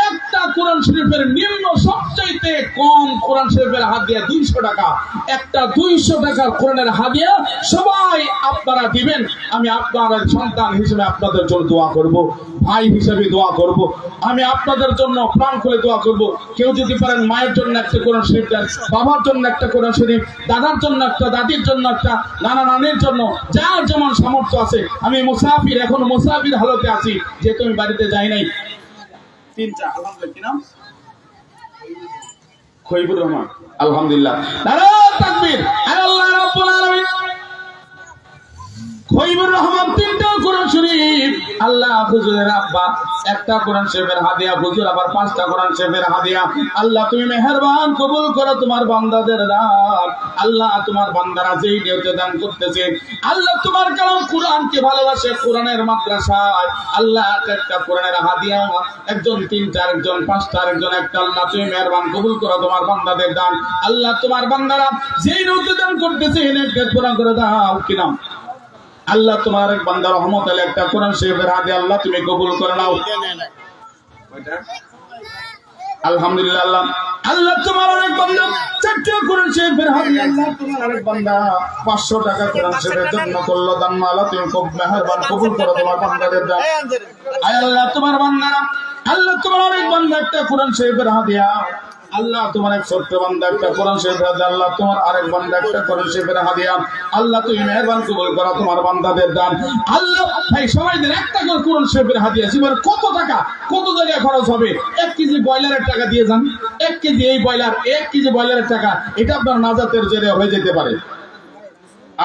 একটা কোরআন শরীফের নিম্ন সবচাইতে কম কোরআন শরীফের হাদিয়া 200 টাকা, একটা 200 টাকার কোরআনের হাদিয়া সবাই আপনারা দিবেন। আমি আপনাদের সন্তান হিসেবে আপনাদের জন্য দোয়া করব, ভাই হিসেবে দোয়া করব, আমি আপনাদের জন্য প্রাণ খুলে দোয়া করব। কেউ যদি পারেন মায়ের জন্য একটা কোরআন শরীফ দেন, বাবার জন্য একটা কোরআন শরীফ, দাদার জন্য একটা, দাদির জন্য একটা, নানা নানির জন্য, যার যেমন সামর্থ্য আছে। আমি মুসাফির, এখন মুসাফির হালতে আছি, যে তুমি বাড়িতে যাই নাই। তিনটা আলহামদুলিল্লাহ, কি নাম? খৈবুর রহমান, আলহামদুলিল্লাহ, নারায়ে তাকবীর, আল্লাহ রাব্বুল আলামিন। খৈবুর রহমান তিনটা কোরআন শরীফ, আল্লাহ হুজুরের আব্বা একটা কোরআন শরীফের হাদিয়া, হুজুর আবার 5টা কোরআন শরীফের হাদিয়া। আল্লাহ তুমি মেহেরবান কবুল করো তোমার বান্দাদের দান। আল্লাহ তোমার বান্দারা যেই নিয়তে দান করতেছে, আল্লাহ তোমার কালাম কোরআনকে ভালোবাসে, কোরআনের মাদ্রাসায় আল্লাহ একটা কোরআনের হাদিয়া, একজন 3টা, একজন 5টা, একজন একটা, আল্লাহ তুমি মেহেরবান কবুল করো তোমার বান্দাদের দান। আল্লাহ তোমার বান্দারা যেই নিয়তে দান করতেছে এনে পুরা করে দাও। কি নাম? আল্লাহ তোমার এক বান্দা রহমত আলী একটা কোরআন শরীফের হাদিয়া আল্লাহ তুমি কবুল করে নাও। আলহামদুলিল্লাহ, আল্লাহ তোমার অনেক বান্দা 4টা কোরআন শরীফের হাদিয়া, আল্লাহ তোমার অনেক বান্দা 500 টাকা কোরআন শরীফের জন্য করলো দান, আল্লাহ তুমি খুব মেহেরবান কবুল করো তোমার বান্দাদের দান। আয় আল্লাহ তোমার বান্দারা, আল্লাহ তোমার অনেক বান্দা একটা কোরআন শরীফের হাদিয়া, আল্লাহ তোমার এক ছোট্ট বান্দা একটা কোরআন শরীফের হাদিয়া, আল্লাহ তোমার আরেক বান্দা একটা কোরআন শরীফের হাদিয়া, আল্লাহ তুমি মেহেরবান কবুল করো তোমার বান্দাদের দান। আল্লাহ ভাই সবাই দেন একটা করে কোরআন শরীফের হাদিয়া। জীবনে কত টাকা কত জায়গায় খরচ হবে? 1 কেজি ব্রয়লারের টাকা দিয়ে যান, 1 কেজি এই ব্রয়লার, 1 কেজি ব্রয়লারের টাকা, এটা আপনার নাজাতের জেরে হয়ে যেতে পারে।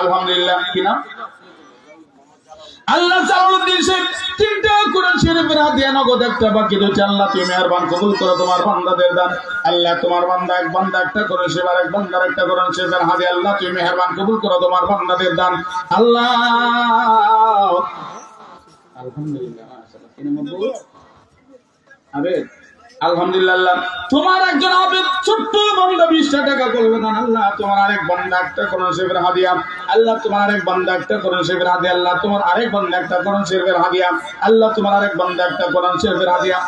আলহামদুলিল্লাহ, কি না? আল্লাহ জালালউদ্দিন শেখ 3টা কোরআন শরীফের হাদিয়া নগদ একটা, বাকি 2টা, আল্লাহ তুমি মেহেরবান কবুল করো তোমার বান্দাদের দান। আল্লাহ তোমার বান্দা এক বান্দা একটা কোরআন শরীফ আর এক বান্দার একটা কোরআন শরীফের হাদিয়া, আল্লাহ তুমি মেহেরবান কবুল করো তোমার বান্দাদের দান। আল্লাহ আলহামদুলিল্লাহ, আলহামদুলিল্লাহ, তোমার একজন আবেদ ছোট্ট বান্দা 20টা টাকা করলো না, আল্লাহ তোমার আরেক বান্দা একটা কোরআন শরীফের হাদিয়া, আল্লাহ তোমার আরেক বান্দা একটা কোরআন শরীফের হাদিয়া, আল্লাহ তোমার আরেক বান্দা একটা কোরআন শরীফের হাদিয়া, আল্লাহ তোমার আরেক বান্দা একটা কোরআন শরীফের হাদিয়া।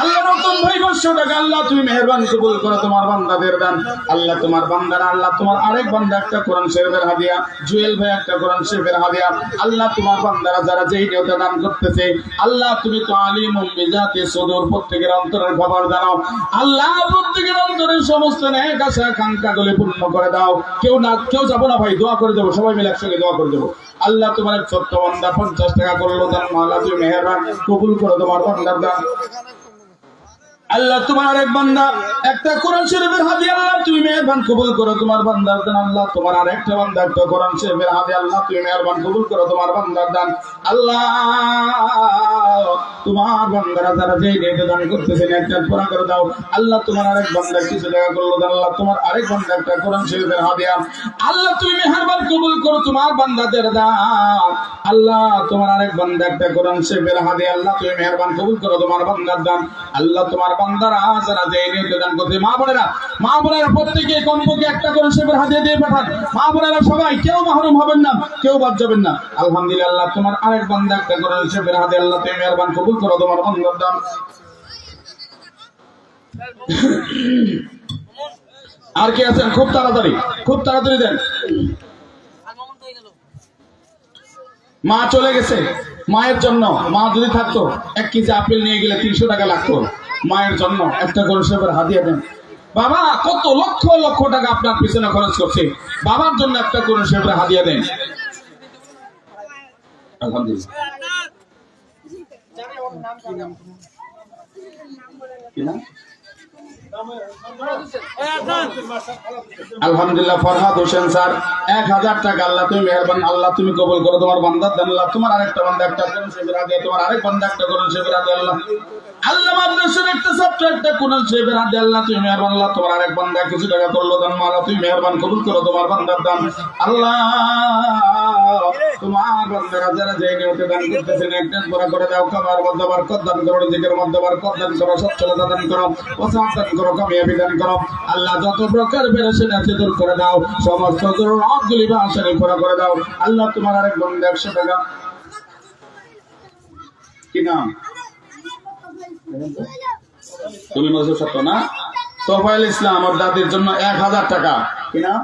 আল্লাহ নতুন ভাই 500 টাকা, আল্লাহ তুমি মেহেরবান কবুল করো তোমার বান্দাদের দান। আল্লাহ তোমার বান্দারা, আল্লাহ তোমার আরেক বান্দা একটা কোরআন শরীফের হাদিয়া, জুয়েল ভাই একটা কোরআন শরীফের হাদিয়া, আল্লাহ তোমার বান্দারা যারা যেই নিয়তে দান করতেছে, আল্লাহ তুমি তো আলিমুম বিজাতি সুদূর, প্রত্যেকের অন্তরের খবর জানাও। আল্লাহ প্রত্যেকের অন্তরের সমস্ত নেক আশা আকাঙ্ক্ষাগুলি পূর্ণ করে দাও। কেউ যাবো না ভাই, দোয়া করে দেবো, সবাই মিলে একসঙ্গে দোয়া করে দেবো। আল্লাহ তোমার এক ছোট্ট বান্দা 50 টাকা করলো দান, আল্লাহ তুমি মেহেরবান কবুল করো তোমার বান্দার দান। আল্লাহ তোমার এক বান্দা একটা কোরআন শরীফের হাদিয়া, আল্লাহ তুমি মেহেরবান কবুল করো তোমার বান্দার দান। আল্লাহ তোমার আরেকটা বান্দা একটা কোরআন শরীফের হাদিয়া, আল্লাহ তুমি মেহেরবান কবুল করো তোমার বান্দার দান। আল্লাহ তোমার বান্দারা যারা যেই নিয়তে দান করতেছেন একটা পুরা করে দাও। আল্লাহ তোমার আরেক বান্দা কিছু টাকা করলো দান, আল্লাহ তোমার আরেক বান্দা একটা কোরআন শরীফের হাদিয়া, আল্লাহ তুমি মেহেরবান কবুল করো তোমার বান্দাদের দান। আল্লাহ তোমার আরেক বান্দা একটা কোরআন শরীফের হাদিয়া, আল্লাহ তুমি মেহেরবান কবুল করো তোমার বান্দার দান। আল্লাহ তোমার বান্দারা যারা যেই নিয়তে দান করতে, মা বোনেরা প্রত্যেকে কমপক্ষে একটা করে শরীফের হাদিয়া দিয়ে পাঠান। মা বোনেরা সবাই কেউ মাহরুম হবেন না, কেউ বাদ যাবেন না। আলহামদুলিল্লাহ, তোমার আরেক বান্দা একটা করে শরীফের হাদিয়া, আল্লাহ তুমি মেহেরবান কবুল করো তোমার বান্দার দান। আর কি আছেন? খুব তাড়াতাড়ি দেন। মা চলে গেছে, মায়ের জন্য, মা যদি থাকতো 1 কেজি আপেল নিয়ে গেলে 300 টাকা লাগতো, মায়ের জন্য একটা কোরআন শরীফের হাদিয়া দেন। বাবা কত লক্ষ লক্ষ টাকা আপনার পিছনে খরচ করছে, বাবার জন্য একটা কোরআন শরীফের হাদিয়া দেন। আলহামদুলিল্লাহ, কি নাম? আলহামদুলিল্লাহ ফরহাদ হোসেন স্যার 1000 টাকা। আল্লাহ তুমি মেহেরবান, আল্লাহ তুমি কবুল করো তোমার বান্দার দান। আল্লাহ তোমার আরেকটা বান্দা একটা করুন শেফের হাদিয়া, তোমার আরেক বান্দা একটা করুন শেফের হাদিয়া। আল্লাহ আল্লাহ মাদ্রাসার একটা ছাত্র একটা কোরআন শেফের হাদিয়া। আল্লাহ তুমি মেহেরবান, আল্লাহ তোমার আরেক বান্দা কিছু টাকা করলো দান। আল্লাহ তুমি মেহেরবান কবুল করো তোমার বান্দার দান। আল্লাহ তোমার বান্দারা যারা যে নিয়তে দান করতেছেন একদিন পুরা করে দাও। খাবার মধ্যে বরকত দান করো, রিজিকের মধ্যে বরকত দান করো, সচ্ছলতা দান করো, ওসাত দান করো, কামিয়াবি দান করো। আল্লাহ যত প্রকার পেরেছেন আছে দূর করে দাও, সমস্ত জরুরতগুলি বা আশারি পুরা করে দাও। আল্লাহ তোমার আরেক বান্দা 100 টাকা। কি নাম? তুমি নজর ছাত্র না? তোফায়েল ইসলাম আমার দাদির জন্য 1000 টাকা। কি নাম?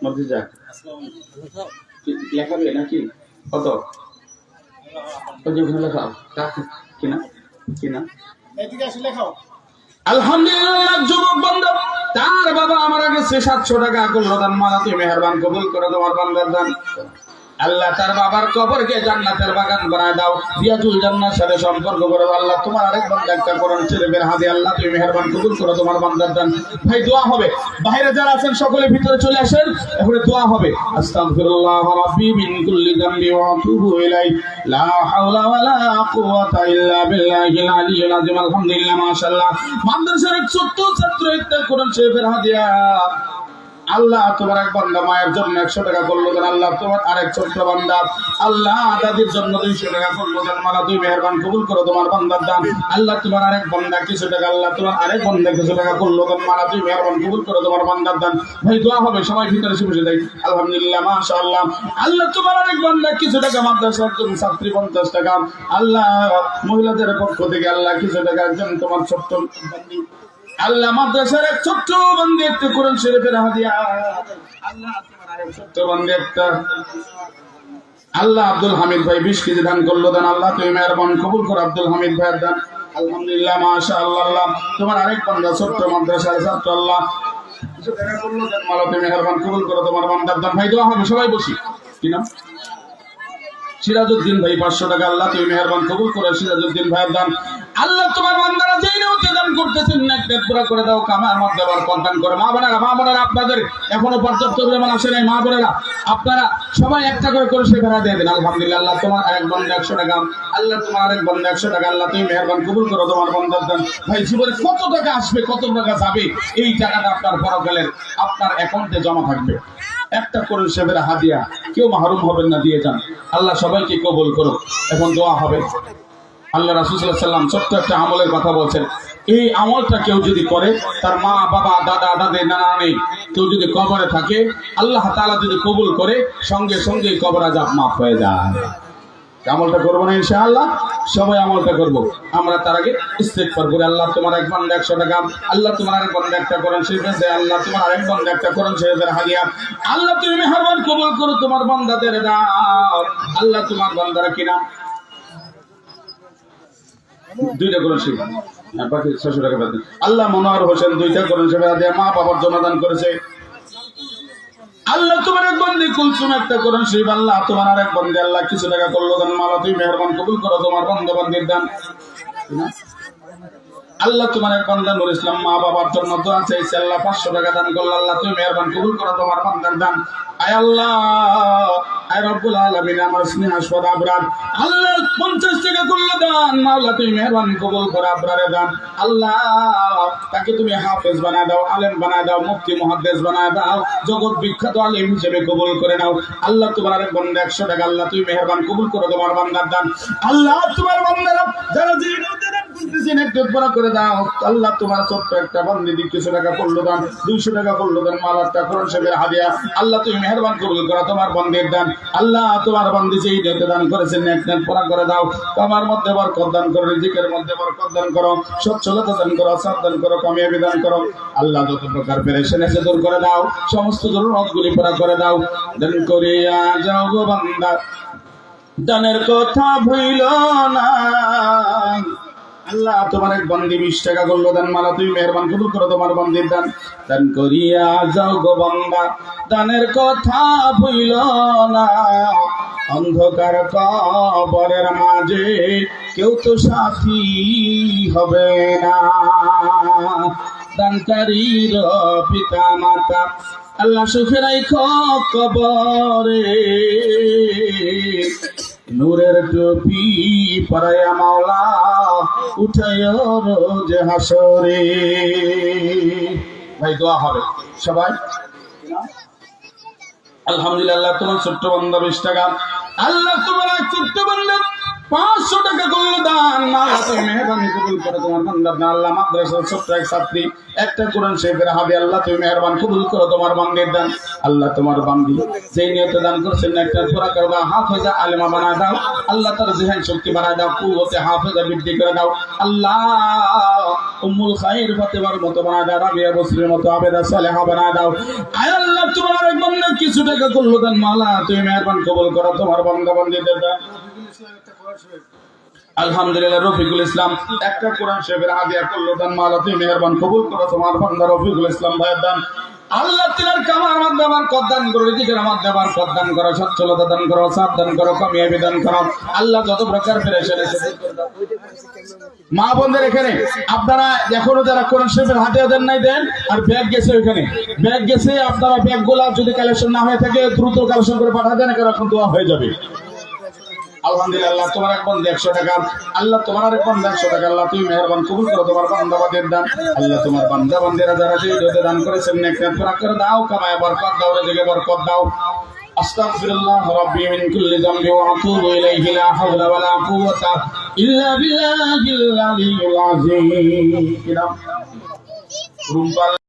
মর্জিজা লেখাবে নাকি? কত? লেখাও কিনা কিনা আলহামদুলিল্লাহ। যুবক বান্দা তার বাবা আমার আগে 700 টাকা করলো দান। মালা তুই মেহেরবান কবুল করে তোমার বান্দার দান। আল্লাহ তার বাবার কবরকে জান্নাতের বাগান বানায় দাও, রিয়াজুল জান্নাতের সাথে সম্পর্ক করো। আল্লাহ তোমার আরেক বান্দা একটা কোরআন শরীফের হাদিয়া। আল্লাহ তুমি মেহেরবান কবুল করো তোমার বান্দার দান। ভাই দোয়া হবে, বাইরে যারা আছেন সকলে ভিতরে চলে আসেন, এখানে দোয়া হবে। আস্তাগফিরুল্লাহ রাব্বি মিন কুল্লি যামবি ওয়া আতুবু ইলাইহি লা হাওলা ওয়ালা কুওয়াতা ইল্লা বিল্লাহিল আলিয়্যিল আযীম। আলহামদুলিল্লাহ মাশাআল্লাহ। মাদ্রাসার এক ছোট্ট ছাত্র একটা কোরআন শরীফের হাদিয়া। আল্লাহ তোমার এক বান্দা মায়ের জন্য 100 টাকা করলো দেন। আল্লাহ তোমার আরেক ছোট্ট বান্দা আল্লাহ দাদির জন্য 200 টাকা করলো দেন। মালা তুই মেহেরবান কবুল করো তোমার বান্দার দান। আল্লাহ তোমার আরেক বান্দা কিছু টাকা, আল্লাহ তোমার আরেক বান্দা কিছু টাকা করলো দেন। মালা তুই মেহেরবান কবুল করো তোমার বান্দার দান। ভাই দোয়া হবে, সবাই ভিতরে বসে দেয়। আলহামদুলিল্লাহ মাশাআল্লাহ। আল্লাহ তোমার আরেক বান্দা কিছু টাকা, মাদ্রাসার একজন ছাত্রী 50 টাকা। আল্লাহ মহিলাদের পক্ষ থেকে আল্লাহ কিছু টাকা, একজন তোমার ছোট্ট আল্লাহ মাদ্রাসার এক ছোট্ট বান্দি একটা কোরআন শরীফের হাদিয়া। আল্লাহ তোমার আরেক ছোট্ট বান্দি একটা। আল্লাহ আব্দুল হামিদ ভাই 20 কেজি দান করলো দান। আল্লাহ তুমি মেহেরবান কবুল করো আব্দুল হামিদ ভাইয়ের দান। আলহামদুলিল্লাহ মাশাআল্লাহ। আল্লাহ তোমার আরেক বান্দা ছোট্ট মাদ্রাসার ছাত্র আল্লাহ কিছু টাকা করলো দান। আল্লাহ তুমি মেহেরবান কবুল করো তোমার বান্দার দান। ভাই দোয়া হবে, সবাই বসি। কি নাম? সিরাজউদ্দিন ভাই 500 টাকা। আল্লাহ তুমি মেহেরবান কবুল করো সিরাজউদ্দিন ভাইয়ের দান। আল্লাহ তোমার বান্দারা যেই নিয়তে দান করতেছেন নেক পুরা করে দাও, কামার মধ্যে বরকত দান করো। মা বোনেরা আপনাদের এখনো পর্যাপ্ত পরিমাণ আসে নাই। মা বোনেরা আপনারা সবাই একটা করে সে ভাড়া দিয়ে দেন। আলহামদুলিল্লাহ। আল্লাহ তোমার আরেক বান্দা 100 টাকা। আল্লাহ তোমার আরেক বান্দা 100 টাকা। আল্লাহ তুমি মেহেরবান কবুল করো তোমার বান্দার দান। ভাই জীবনে কত টাকা আসবে, কত টাকা যাবে, এই টাকাটা আপনার পরকালের আপনার অ্যাকাউন্টে জমা থাকবে। একটা করে সেবের হাদিয়া, কেউ মাহরুম হবেন না, দিয়ে যান। আল্লাহ সবাইকে কবুল করো। এখন দোয়া হবে। আল্লাহ রাসূল সাল্লাল্লাহু আলাইহি ওয়াসাল্লাম ছোট্ট একটা আমলের কথা বলছেন। এই আমলটা কেউ যদি করে, তার মা বাবা দাদা দাদি নানা নেই, কেউ যদি কবরে থাকে, আল্লাহ তাআলা যদি কবুল করে, সঙ্গে সঙ্গে কবর আযাব মাফ হয়ে যায়। আমলটা করবো না ইনশাআল্লাহ, সবাই আমলটা করবো। আমরা তার আগে ইস্তেগফার করি। আল্লাহ তোমার এক বান্দা 100 টাকা। আল্লাহ তোমার আরেক বান্দা একটা কোরআন শরীফের দেয়। আল্লাহ তোমার আরেক বান্দা একটা কোরআন শরীফের হাদিয়া। আল্লাহ তুমি মেহেরবান কবুল করো তোমার বান্দাদের দাও। আল্লাহ তোমার বান্দারা কি নাম? 2টা কোরআন শরীফ, বাকি 600 টাকা বাদ। আল্লাহ মনোহর হোসেন 2টা কোরআন শরীফের হাদিয়া মা বাবার জন্য দান করেছে। আল্লাহ তোমার এক বান্দি কুলসুম একটা কোরআন শরীফ। আল্লাহ তোমার আরেক বান্দি আল্লাহ কিছু টাকা করলো দান। মালা তুই মেহেরবান কবুল করো তোমার বান্দা বান্দির দান। আল্লাহ তোমার এক বান্দা নুর ইসলাম মা বাবার জন্য দোয়া চাইছে। আল্লাহ 500 টাকা দান করলো। আল্লাহ তুমি মেহেরবান কবুল করো তোমার বান্দার দান। আয় আল্লাহ, আয় রব্বুল আলামিন, আমার স্নেহাস্পদ আবরার আল্লাহ 50 টাকা করলো দান। মাওলা তুমি মেহেরবান কবুল করো আবরারের দান। আল্লাহ তাকে তুমি হাফেজ বানায় দাও, আলেম বানায় দাও, মুফতি মুহাদ্দিস বানায় দাও, জগৎ বিখ্যাত আলেম হিসেবে কবুল করে নাও। আল্লাহ তোমার আরেক বান্দা 100 টাকা। আল্লাহ তুমি মেহেরবান কবুল করো তোমার বান্দার দান। আল্লাহ তোমার বান্দারা যারা করে দাও। আল্লাহ তোমার ছোট্ট একটা বান্দি কিছু টাকা করলো দান, 200 টাকা করলো দান। মালাটা কোরআন শরীফের হাদিয়া। আল্লাহ তুমি মেহেরবান কবুল করো তোমার বান্দির দান। আল্লাহ তোমার বান্দি যেই নিয়তে দান করেছেন নেক পুরা করে দাও। কামার মধ্যে বরকত দান করো, রিজিকের মধ্যে বরকত দান করো, সচ্ছলতা দান করো, সাদ দান করো, কামিয়াবি দান করো। আল্লাহ যত প্রকার পেরেশানি আছে দূর করে দাও, সমস্ত জরুরতগুলি পুরা করে দাও। দান করিয়া যাও গো বান্দা, দানের কথা ভুইল না। আল্লাহ তোমার এক বান্দি 20 টাকা করলো দান। মালা তুমি মেহেরবান কবুল করো তোমার বান্দির দান। দান করিয়া যাও গো বান্দা, দানের কথা ভুইল না। অন্ধকার কবরের মাঝে কেউ তো সাথী হবে না। দানকারীর পিতা মাতা আল্লাহ সুখে রাখো কবরে, নূরের টুপি পরায়া মাওলা উঠায় রোজ হাসরে। ভাই দোয়া হবে সবাই। আলহামদুলিল্লাহ, তোমার ছোট্ট বান্দা 20 টাকা, আল্লাহ তোমার এক ছোট্ট বান্দা 500 টাকা করলো দান। আল্লাহ তুমি মেহেরবানি কবুল করে তোমার বান্দার দান। আল্লাহ মাদ্রাসার ছোট্ট এক ছাত্রী একটা কোরআন শরীফের হাদি, আল্লাহ তুমি মেহেরবান কবুল করো তোমার বান্দির দান। আল্লাহ তোমার বান্দি যেই নিয়তে দান করছেন একটা পুরা করবা, হাফেজা আলেমা বানায় দাও। আল্লাহ তার জিহান শক্তি বানায় দাও, কুওয়াতে হাফেজা বৃদ্ধি করে দাও। আল্লাহ উম্মুল খায়র ফাতেমার মতো বানায় দাও, রাবিয়া বসরির মতো আবেদা সালেহা বানায় দাও। আয় আল্লাহ তোমার এক বান্দা কিছু টাকা করলো দান, মাওলা তুমি মেহেরবান কবুল করো তোমার বান্দা বান্দিদের দান। আলহামদুলিল্লাহ, রফিকুল ইসলাম একটা কোরআন শরীফের হাদিয়া করলো দান, মাওলা তুমি মেহেরবান কবুল করো তোমার বান্দা রফিকুল ইসলাম ভাইয়ের দান। আল্লাহ তিনার কামার মাধ্যমে কদান করো, রিজিকের মাধ্যমে কদান করো, সচ্ছলতা দান করো, সাবধান করো, কামিয়াবি দান করো। আল্লাহ যত প্রকার পেরেশানি এসে মা বোনদের এখানে আপনারা এখনো যারা কোরআন শরীফের হাদিয়া দেন নাই দেন, আর ব্যাগ গেছে ওইখানে, ব্যাগ গেছে আপনারা ব্যাগগুলা যদি কালেকশন না হয়ে থাকে দ্রুত কালেকশন করে পাঠা দেন, এখন দোয়া হয়ে যাবে। আলহামদুলিল্লাহ, তোমার এক বান্দা 100 টাকা, আল্লাহ তোমার আরেক বান্দা 100 টাকা, আল্লাহ তুমি মেহেরবান কবুল করো তোমার বান্দাবাদের দান। আল্লাহ তোমার বান্দা বান্দিরা যারা যে দান করেছেন নেক পুরা করে দাও, কামায় বরকত দাও, রিজিকে বরকত দাও। আস্তাগফিরুল্লাহ রাব্বি মিন কুল্লি যামবি ওয়া আতুবু ইলাইহি, লা হাওলা ওয়া লা কুওয়াতা ইল্লা বিল্লাহিল আলিয়্যিল আযীম।